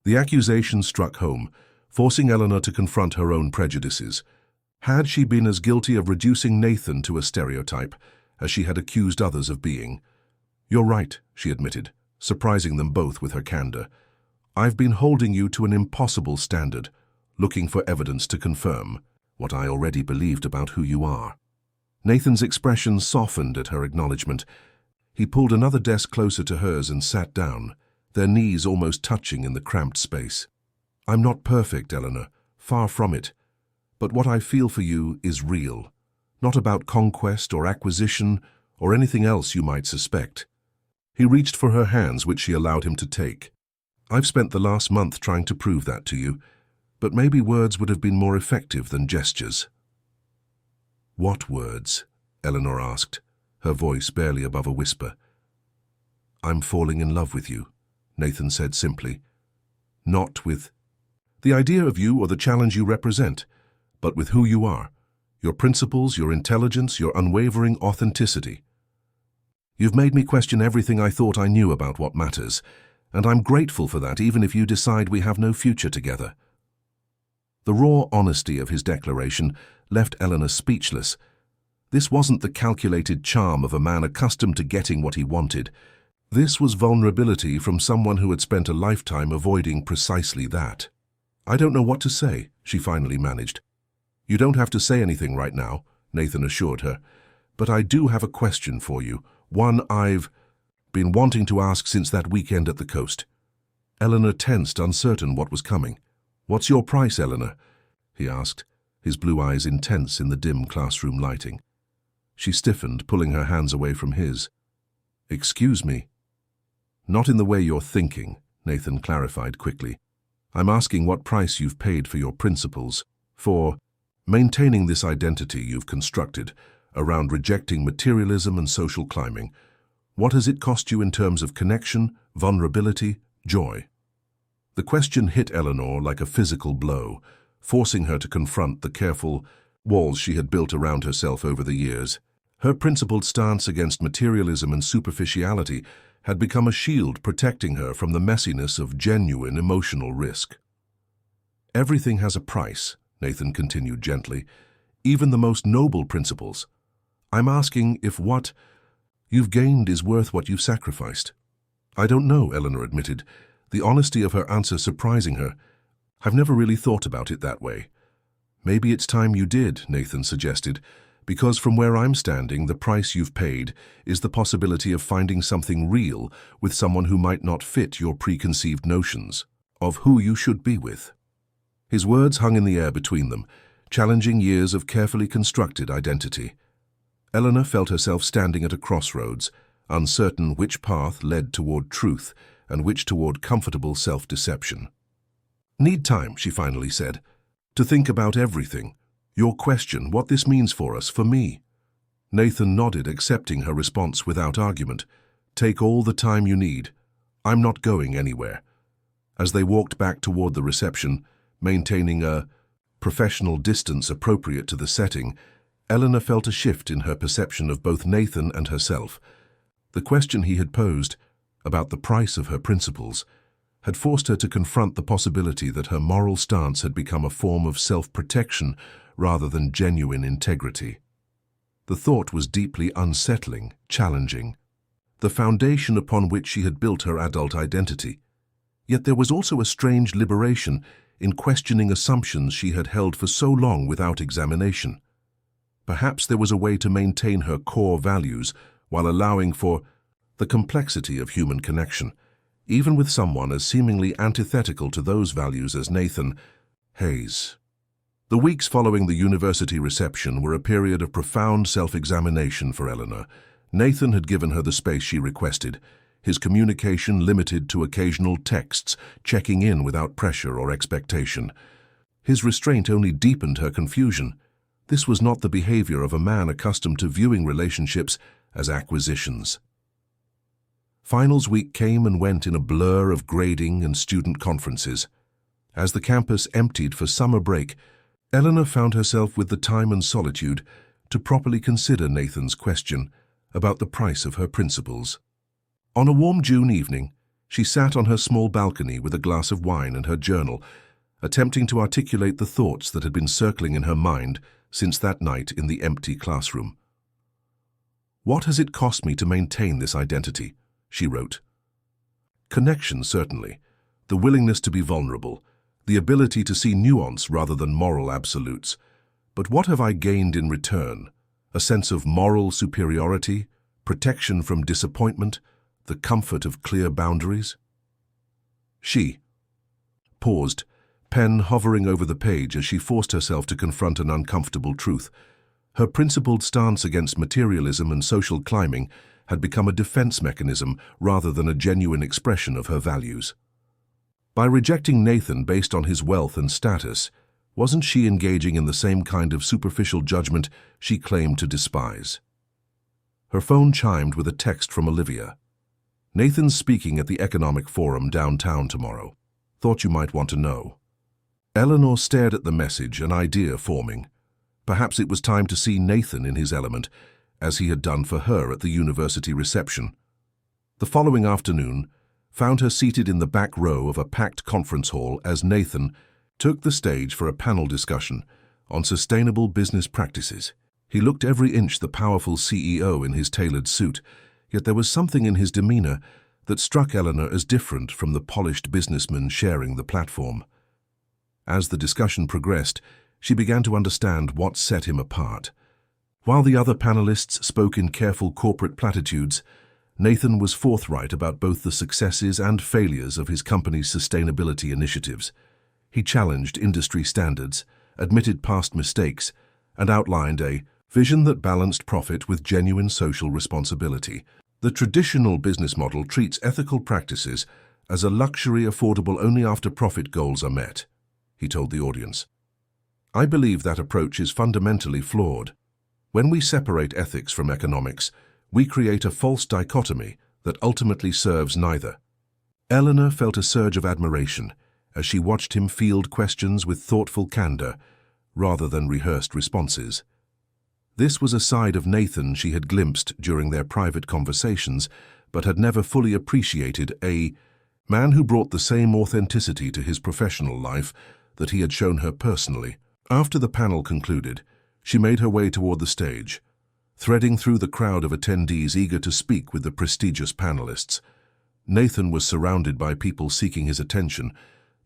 The accusation struck home, forcing Eleanor to confront her own prejudices. Had she been as guilty of reducing Nathan to a stereotype as she had accused others of being? You're right, she admitted, surprising them both with her candor. I've been holding you to an impossible standard, looking for evidence to confirm what I already believed about who you are. Nathan's expression softened at her acknowledgement. He pulled another desk closer to hers and sat down, their knees almost touching in the cramped space. I'm not perfect, Eleanor, far from it. But what I feel for you is real, not about conquest or acquisition or anything else you might suspect. He reached for her hands, which she allowed him to take. I've spent the last month trying to prove that to you, but maybe words would have been more effective than gestures. What words? Eleanor asked, her voice barely above a whisper. I'm falling in love with you, Nathan said simply. Not with the idea of you or the challenge you represent, but with who you are, your principles, your intelligence, your unwavering authenticity. You've made me question everything I thought I knew about what matters, and I'm grateful for that even if you decide we have no future together. The raw honesty of his declaration left Eleanor speechless. This wasn't the calculated charm of a man accustomed to getting what he wanted. This was vulnerability from someone who had spent a lifetime avoiding precisely that. I don't know what to say, she finally managed. You don't have to say anything right now, Nathan assured her. "But I do have a question for you, one I've been wanting to ask since that weekend at the coast." Eleanor tensed, uncertain what was coming. "What's your price, Eleanor?" he asked, his blue eyes intense in the dim classroom lighting. She stiffened, pulling her hands away from his. "Excuse me?" "Not in the way you're thinking," Nathan clarified quickly. "I'm asking what price you've paid for your principles, for maintaining this identity you've constructed around rejecting materialism and social climbing. What has it cost you in terms of connection, vulnerability, joy?" The question hit Eleanor like a physical blow, forcing her to confront the careful walls she had built around herself over the years. Her principled stance against materialism and superficiality had become a shield protecting her from the messiness of genuine emotional risk. "Everything has a price," Nathan continued gently, "even the most noble principles. I'm asking if what you've gained is worth what you've sacrificed." "I don't know," Eleanor admitted, the honesty of her answer surprising her. "I've never really thought about it that way." "Maybe it's time you did," Nathan suggested, "because from where I'm standing, the price you've paid is the possibility of finding something real with someone who might not fit your preconceived notions of who you should be with." His words hung in the air between them, challenging years of carefully constructed identity. Eleanor felt herself standing at a crossroads, uncertain which path led toward truth and which toward comfortable self-deception. "Need time," she finally said, "to think about everything. Your question, what this means for us, for me." Nathan nodded, accepting her response without argument. "Take all the time you need. I'm not going anywhere." As they walked back toward the reception, maintaining a professional distance appropriate to the setting, Eleanor felt a shift in her perception of both Nathan and herself. The question he had posed, about the price of her principles, had forced her to confront the possibility that her moral stance had become a form of self-protection rather than genuine integrity. The thought was deeply unsettling, challenging, the foundation upon which she had built her adult identity. Yet there was also a strange liberation in questioning assumptions she had held for so long without examination. Perhaps there was a way to maintain her core values while allowing for the complexity of human connection, even with someone as seemingly antithetical to those values as Nathan Hayes. The weeks following the university reception were a period of profound self-examination for Eleanor. Nathan had given her the space she requested, his communication limited to occasional texts, checking in without pressure or expectation. His restraint only deepened her confusion. This was not the behavior of a man accustomed to viewing relationships as acquisitions. Finals week came and went in a blur of grading and student conferences. As the campus emptied for summer break, Eleanor found herself with the time and solitude to properly consider Nathan's question about the price of her principles. On a warm June evening, she sat on her small balcony with a glass of wine and her journal, attempting to articulate the thoughts that had been circling in her mind since that night in the empty classroom. "What has it cost me to maintain this identity?" she wrote. "Connection, certainly, the willingness to be vulnerable, the ability to see nuance rather than moral absolutes. But what have I gained in return? A sense of moral superiority, protection from disappointment, the comfort of clear boundaries?" She paused, pen hovering over the page as she forced herself to confront an uncomfortable truth. Her principled stance against materialism and social climbing had become a defense mechanism rather than a genuine expression of her values. By rejecting Nathan based on his wealth and status, wasn't she engaging in the same kind of superficial judgment she claimed to despise? Her phone chimed with a text from Olivia. "Nathan's speaking at the Economic Forum downtown tomorrow. Thought you might want to know." Eleanor stared at the message, an idea forming. Perhaps it was time to see Nathan in his element, as he had done for her at the university reception. The following afternoon found her seated in the back row of a packed conference hall as Nathan took the stage for a panel discussion on sustainable business practices. He looked every inch the powerful CEO in his tailored suit, yet there was something in his demeanor that struck Eleanor as different from the polished businessman sharing the platform. As the discussion progressed, she began to understand what set him apart. While the other panelists spoke in careful corporate platitudes, Nathan was forthright about both the successes and failures of his company's sustainability initiatives. He challenged industry standards, admitted past mistakes, and outlined a vision that balanced profit with genuine social responsibility. The traditional business model treats ethical practices as a luxury affordable only after profit goals are met, he told the audience. I believe that approach is fundamentally flawed. When we separate ethics from economics, we create a false dichotomy that ultimately serves neither. Eleanor felt a surge of admiration as she watched him field questions with thoughtful candor rather than rehearsed responses. This was a side of Nathan she had glimpsed during their private conversations, but had never fully appreciated, a man who brought the same authenticity to his professional life that he had shown her personally. After the panel concluded, she made her way toward the stage, threading through the crowd of attendees eager to speak with the prestigious panelists. Nathan was surrounded by people seeking his attention,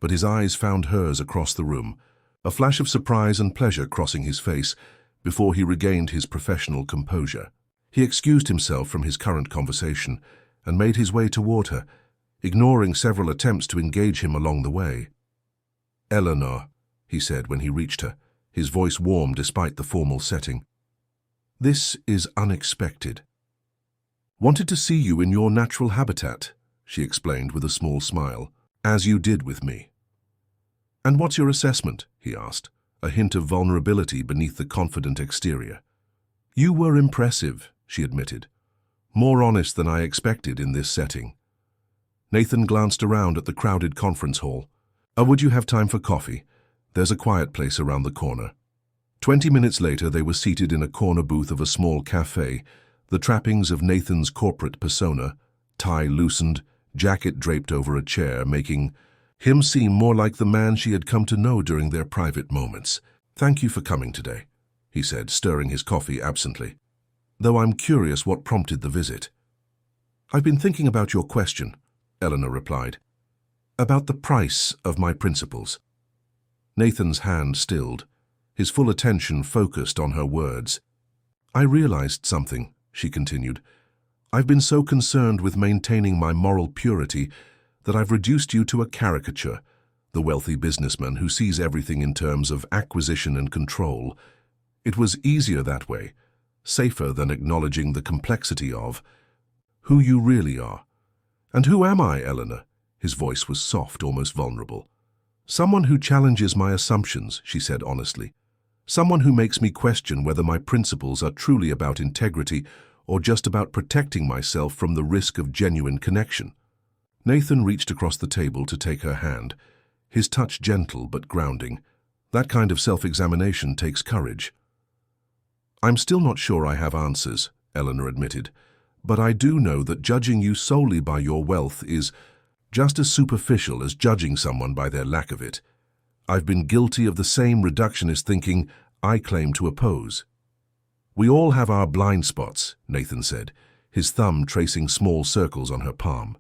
but his eyes found hers across the room, a flash of surprise and pleasure crossing his face before he regained his professional composure. He excused himself from his current conversation and made his way toward her, ignoring several attempts to engage him along the way. "Eleanor," he said when he reached her, his voice warm despite the formal setting. "This is unexpected. Wanted to see you in your natural habitat," she explained with a small smile, "as you did with me." "And what's your assessment?" he asked, a hint of vulnerability beneath the confident exterior. "You were impressive," she admitted. "More honest than I expected in this setting." Nathan glanced around at the crowded conference hall. Would you have time for coffee? There's a quiet place around the corner." 20 minutes later, they were seated in a corner booth of a small cafe, the trappings of Nathan's corporate persona, tie loosened, jacket draped over a chair, making him seem more like the man she had come to know during their private moments. "Thank you for coming today," he said, stirring his coffee absently. "Though I'm curious what prompted the visit." "I've been thinking about your question," Eleanor replied. "About the price of my principles." Nathan's hand stilled, his full attention focused on her words. "I realized something," she continued. "I've been so concerned with maintaining my moral purity that I've reduced you to a caricature, the wealthy businessman who sees everything in terms of acquisition and control. It was easier that way, safer than acknowledging the complexity of who you really are." "And who am I, Eleanor?" His voice was soft, almost vulnerable. "Someone who challenges my assumptions," she said honestly. "Someone who makes me question whether my principles are truly about integrity or just about protecting myself from the risk of genuine connection." Nathan reached across the table to take her hand, his touch gentle but grounding. That kind of self-examination takes courage. "I'm still not sure I have answers," Eleanor admitted, "but I do know that judging you solely by your wealth is just as superficial as judging someone by their lack of it. I've been guilty of the same reductionist thinking I claim to oppose." "We all have our blind spots," Nathan said, his thumb tracing small circles on her palm.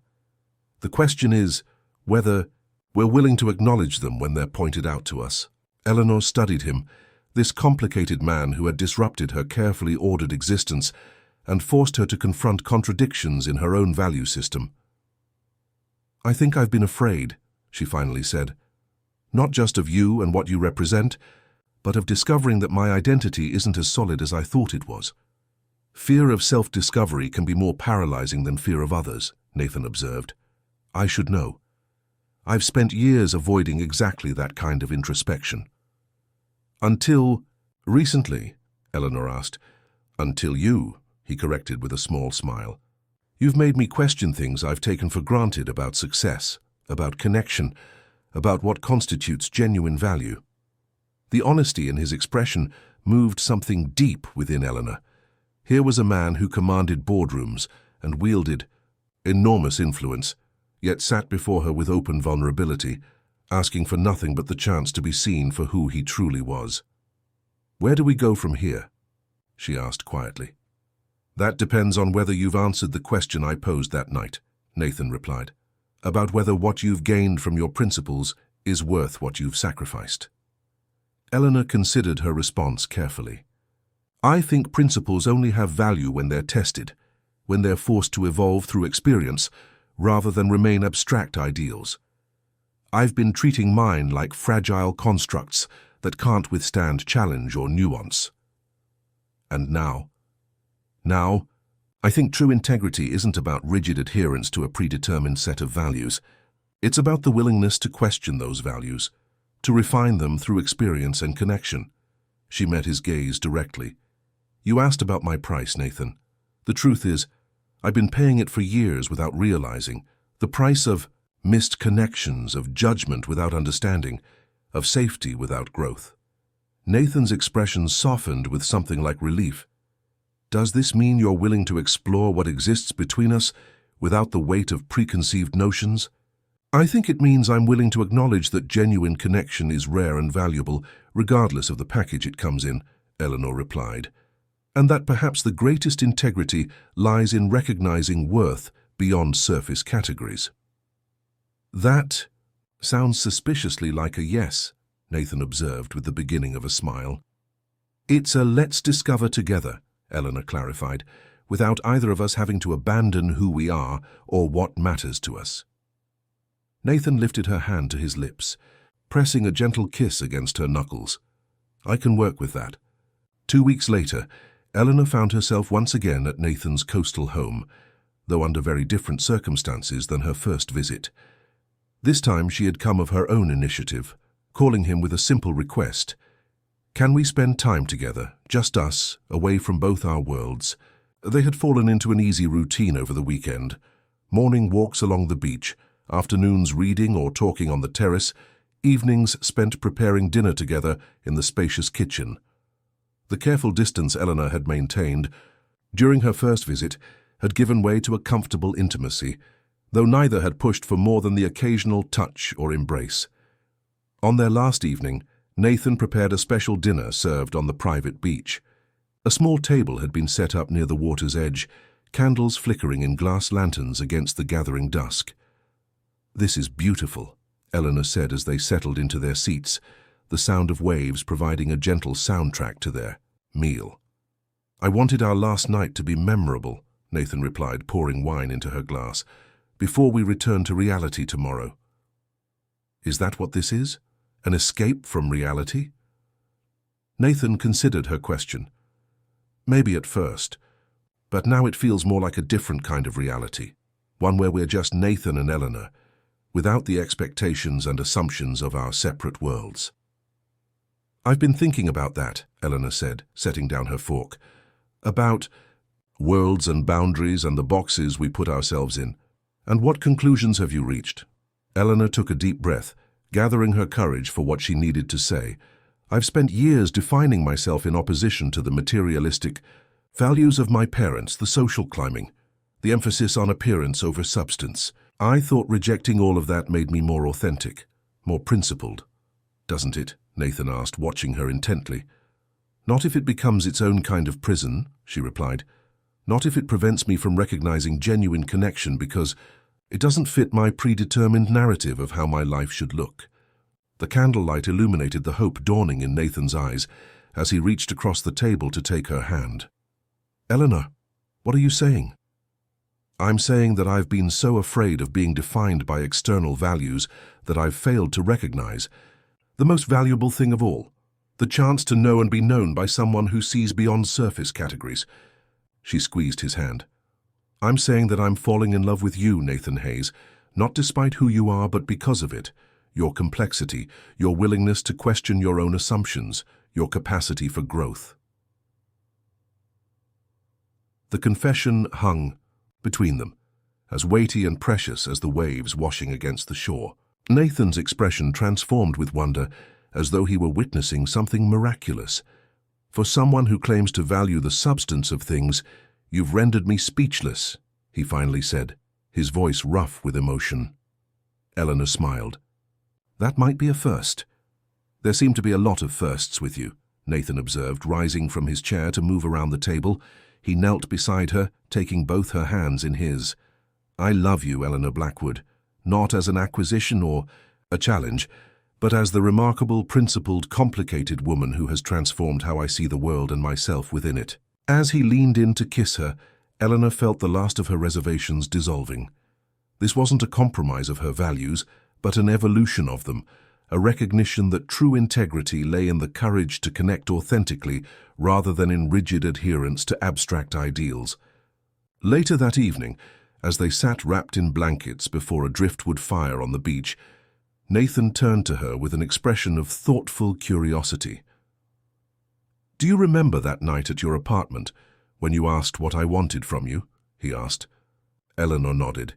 "The question is whether we're willing to acknowledge them when they're pointed out to us." Eleanor studied him, this complicated man who had disrupted her carefully ordered existence and forced her to confront contradictions in her own value system. "I think I've been afraid," she finally said, "not just of you and what you represent, but of discovering that my identity isn't as solid as I thought it was." "Fear of self-discovery can be more paralyzing than fear of others," Nathan observed. "I should know. I've spent years avoiding exactly that kind of introspection." "Until recently?" Eleanor asked. "Until you," he corrected with a small smile. "You've made me question things I've taken for granted about success, about connection, about what constitutes genuine value." The honesty in his expression moved something deep within Eleanor. Here was a man who commanded boardrooms and wielded enormous influence, yet sat before her with open vulnerability, asking for nothing but the chance to be seen for who he truly was. "Where do we go from here?" she asked quietly. "That depends on whether you've answered the question I posed that night," Nathan replied, "about whether what you've gained from your principles is worth what you've sacrificed." Eleanor considered her response carefully. I think principles only have value when they're tested, when they're forced to evolve through experience, rather than remain abstract ideals. I've been treating mine like fragile constructs that can't withstand challenge or nuance. And now, I think true integrity isn't about rigid adherence to a predetermined set of values. It's about the willingness to question those values, to refine them through experience and connection. She met his gaze directly. You asked about my price, Nathan. The truth is, I've been paying it for years without realizing. The price of missed connections, of judgment without understanding, of safety without growth. Nathan's expression softened with something like relief. Does this mean you're willing to explore what exists between us without the weight of preconceived notions? I think it means I'm willing to acknowledge that genuine connection is rare and valuable, regardless of the package it comes in, Eleanor replied, and that perhaps the greatest integrity lies in recognizing worth beyond surface categories. That sounds suspiciously like a yes, Nathan observed with the beginning of a smile. It's a let's discover together, Eleanor clarified, without either of us having to abandon who we are or what matters to us. Nathan lifted her hand to his lips, pressing a gentle kiss against her knuckles. I can work with that. 2 weeks later, Eleanor found herself once again at Nathan's coastal home, though under very different circumstances than her first visit. This time she had come of her own initiative, calling him with a simple request. Can we spend time together, just us, away from both our worlds? They had fallen into an easy routine over the weekend. Morning walks along the beach, afternoons reading or talking on the terrace, evenings spent preparing dinner together in the spacious kitchen. The careful distance Eleanor had maintained during her first visit had given way to a comfortable intimacy, though neither had pushed for more than the occasional touch or embrace. On their last evening, Nathan prepared a special dinner served on the private beach. A small table had been set up near the water's edge, candles flickering in glass lanterns against the gathering dusk. "This is beautiful," Eleanor said as they settled into their seats, the sound of waves providing a gentle soundtrack to their meal. "I wanted our last night to be memorable," Nathan replied, pouring wine into her glass, "before we return to reality tomorrow." "Is that what this is? An escape from reality?" Nathan considered her question. "Maybe at first, but now it feels more like a different kind of reality, one where we're just Nathan and Eleanor, without the expectations and assumptions of our separate worlds." "I've been thinking about that," Eleanor said, setting down her fork. "About worlds and boundaries and the boxes we put ourselves in. And what conclusions have you reached?" Eleanor took a deep breath, gathering her courage for what she needed to say. "I've spent years defining myself in opposition to the materialistic values of my parents, the social climbing, the emphasis on appearance over substance. I thought rejecting all of that made me more authentic, more principled." "Doesn't it?" Nathan asked, watching her intently. "Not if it becomes its own kind of prison," she replied. "Not if it prevents me from recognizing genuine connection because it doesn't fit my predetermined narrative of how my life should look." The candlelight illuminated the hope dawning in Nathan's eyes as he reached across the table to take her hand. "Eleanor, what are you saying?" "I'm saying that I've been so afraid of being defined by external values that I've failed to recognize the most valuable thing of all, the chance to know and be known by someone who sees beyond surface categories." She squeezed his hand. "I'm saying that I'm falling in love with you, Nathan Hayes, not despite who you are, but because of it, your complexity, your willingness to question your own assumptions, your capacity for growth." The confession hung between them, as weighty and precious as the waves washing against the shore. Nathan's expression transformed with wonder, as though he were witnessing something miraculous. "For someone who claims to value the substance of things, you've rendered me speechless," he finally said, his voice rough with emotion. Eleanor smiled. "That might be a first." "There seem to be a lot of firsts with you," Nathan observed, rising from his chair to move around the table. He knelt beside her, taking both her hands in his. "I love you, Eleanor Blackwood, not as an acquisition or a challenge, but as the remarkable, principled, complicated woman who has transformed how I see the world and myself within it. As he leaned in to kiss her, Eleanor felt the last of her reservations dissolving. This wasn't a compromise of her values, but an evolution of them, a recognition that true integrity lay in the courage to connect authentically rather than in rigid adherence to abstract ideals. Later that evening, as they sat wrapped in blankets before a driftwood fire on the beach, Nathan turned to her with an expression of thoughtful curiosity. "Do you remember that night at your apartment when you asked what I wanted from you?" he asked. Eleanor nodded.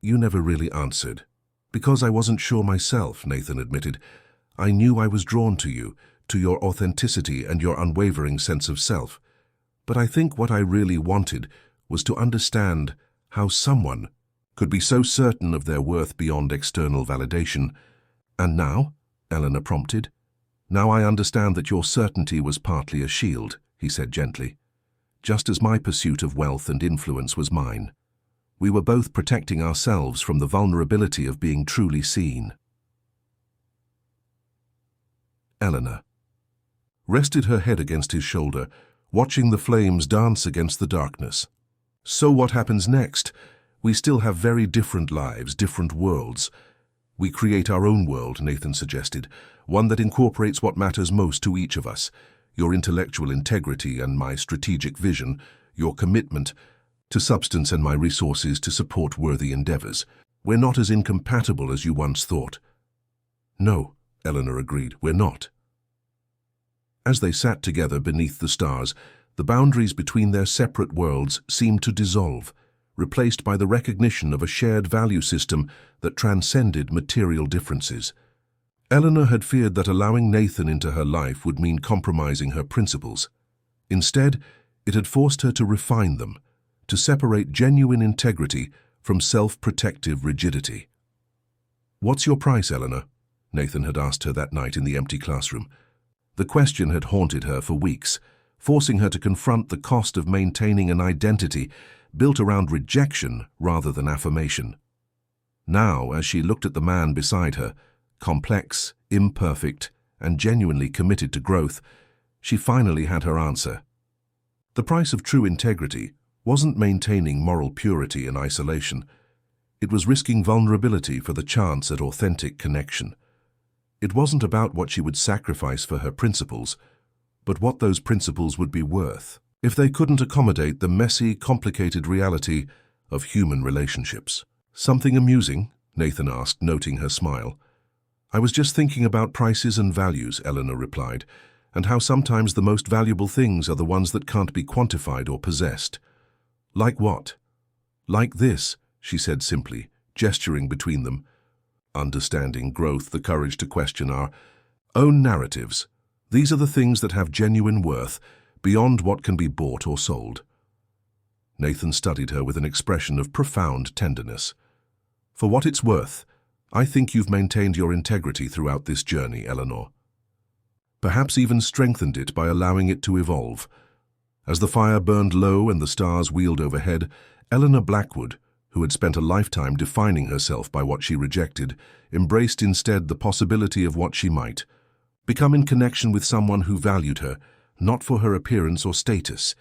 "You never really answered." "Because I wasn't sure myself," Nathan admitted. "I knew I was drawn to you, to your authenticity and your unwavering sense of self. But I think what I really wanted was to understand how someone could be so certain of their worth beyond external validation." "And now?" Eleanor prompted. "Now I understand that your certainty was partly a shield," he said gently. "Just as my pursuit of wealth and influence was mine. We were both protecting ourselves from the vulnerability of being truly seen." Eleanor rested her head against his shoulder, watching the flames dance against the darkness. "So what happens next? We still have very different lives, different worlds." "We create our own world," Nathan suggested, "one that incorporates what matters most to each of us, your intellectual integrity and my strategic vision, your commitment to substance and my resources to support worthy endeavors. We're not as incompatible as you once thought." "No," Eleanor agreed, "we're not." As they sat together beneath the stars, the boundaries between their separate worlds seemed to dissolve, replaced by the recognition of a shared value system that transcended material differences. Eleanor had feared that allowing Nathan into her life would mean compromising her principles. Instead, it had forced her to refine them, to separate genuine integrity from self-protective rigidity. "What's your price, Eleanor?" Nathan had asked her that night in the empty classroom. The question had haunted her for weeks, forcing her to confront the cost of maintaining an identity built around rejection rather than affirmation. Now, as she looked at the man beside her, complex, imperfect, and genuinely committed to growth, she finally had her answer. The price of true integrity wasn't maintaining moral purity in isolation. It was risking vulnerability for the chance at authentic connection. It wasn't about what she would sacrifice for her principles, but what those principles would be worth if they couldn't accommodate the messy, complicated reality of human relationships. "Something amusing?" Nathan asked, noting her smile. "I was just thinking about prices and values," Eleanor replied, "and how sometimes the most valuable things are the ones that can't be quantified or possessed." "Like what?" "Like this," she said simply, gesturing between them. Understanding, growth, the courage to question our own narratives. These are the things that have genuine worth, beyond what can be bought or sold. Nathan studied her with an expression of profound tenderness. "For what it's worth, I think you've maintained your integrity throughout this journey, Eleanor. Perhaps even strengthened it by allowing it to evolve." As the fire burned low and the stars wheeled overhead, Eleanor Blackwood, who had spent a lifetime defining herself by what she rejected, embraced instead the possibility of what she might become in connection with someone who valued her, not for her appearance or status,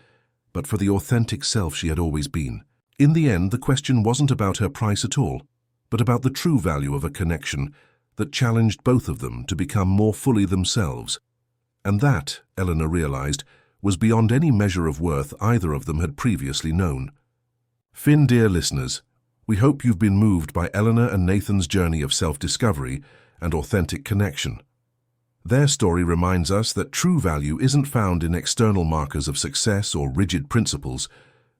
but for the authentic self she had always been. In the end, the question wasn't about her price at all, but about the true value of a connection that challenged both of them to become more fully themselves. And that, Eleanor realized, was beyond any measure of worth either of them had previously known. Dear listeners, we hope you've been moved by Eleanor and Nathan's journey of self-discovery and authentic connection. Their story reminds us that true value isn't found in external markers of success or rigid principles,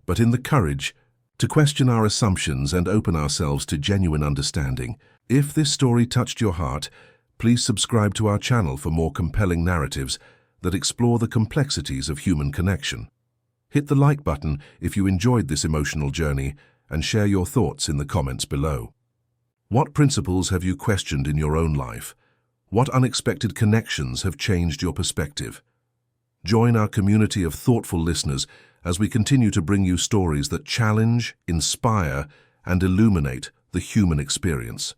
but in the courage to question our assumptions and open ourselves to genuine understanding. If this story touched your heart, please subscribe to our channel for more compelling narratives that explore the complexities of human connection. Hit the like button if you enjoyed this emotional journey and share your thoughts in the comments below. What principles have you questioned in your own life? What unexpected connections have changed your perspective? Join our community of thoughtful listeners as we continue to bring you stories that challenge, inspire, and illuminate the human experience.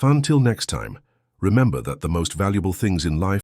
Until next time, Remember that the most valuable things in life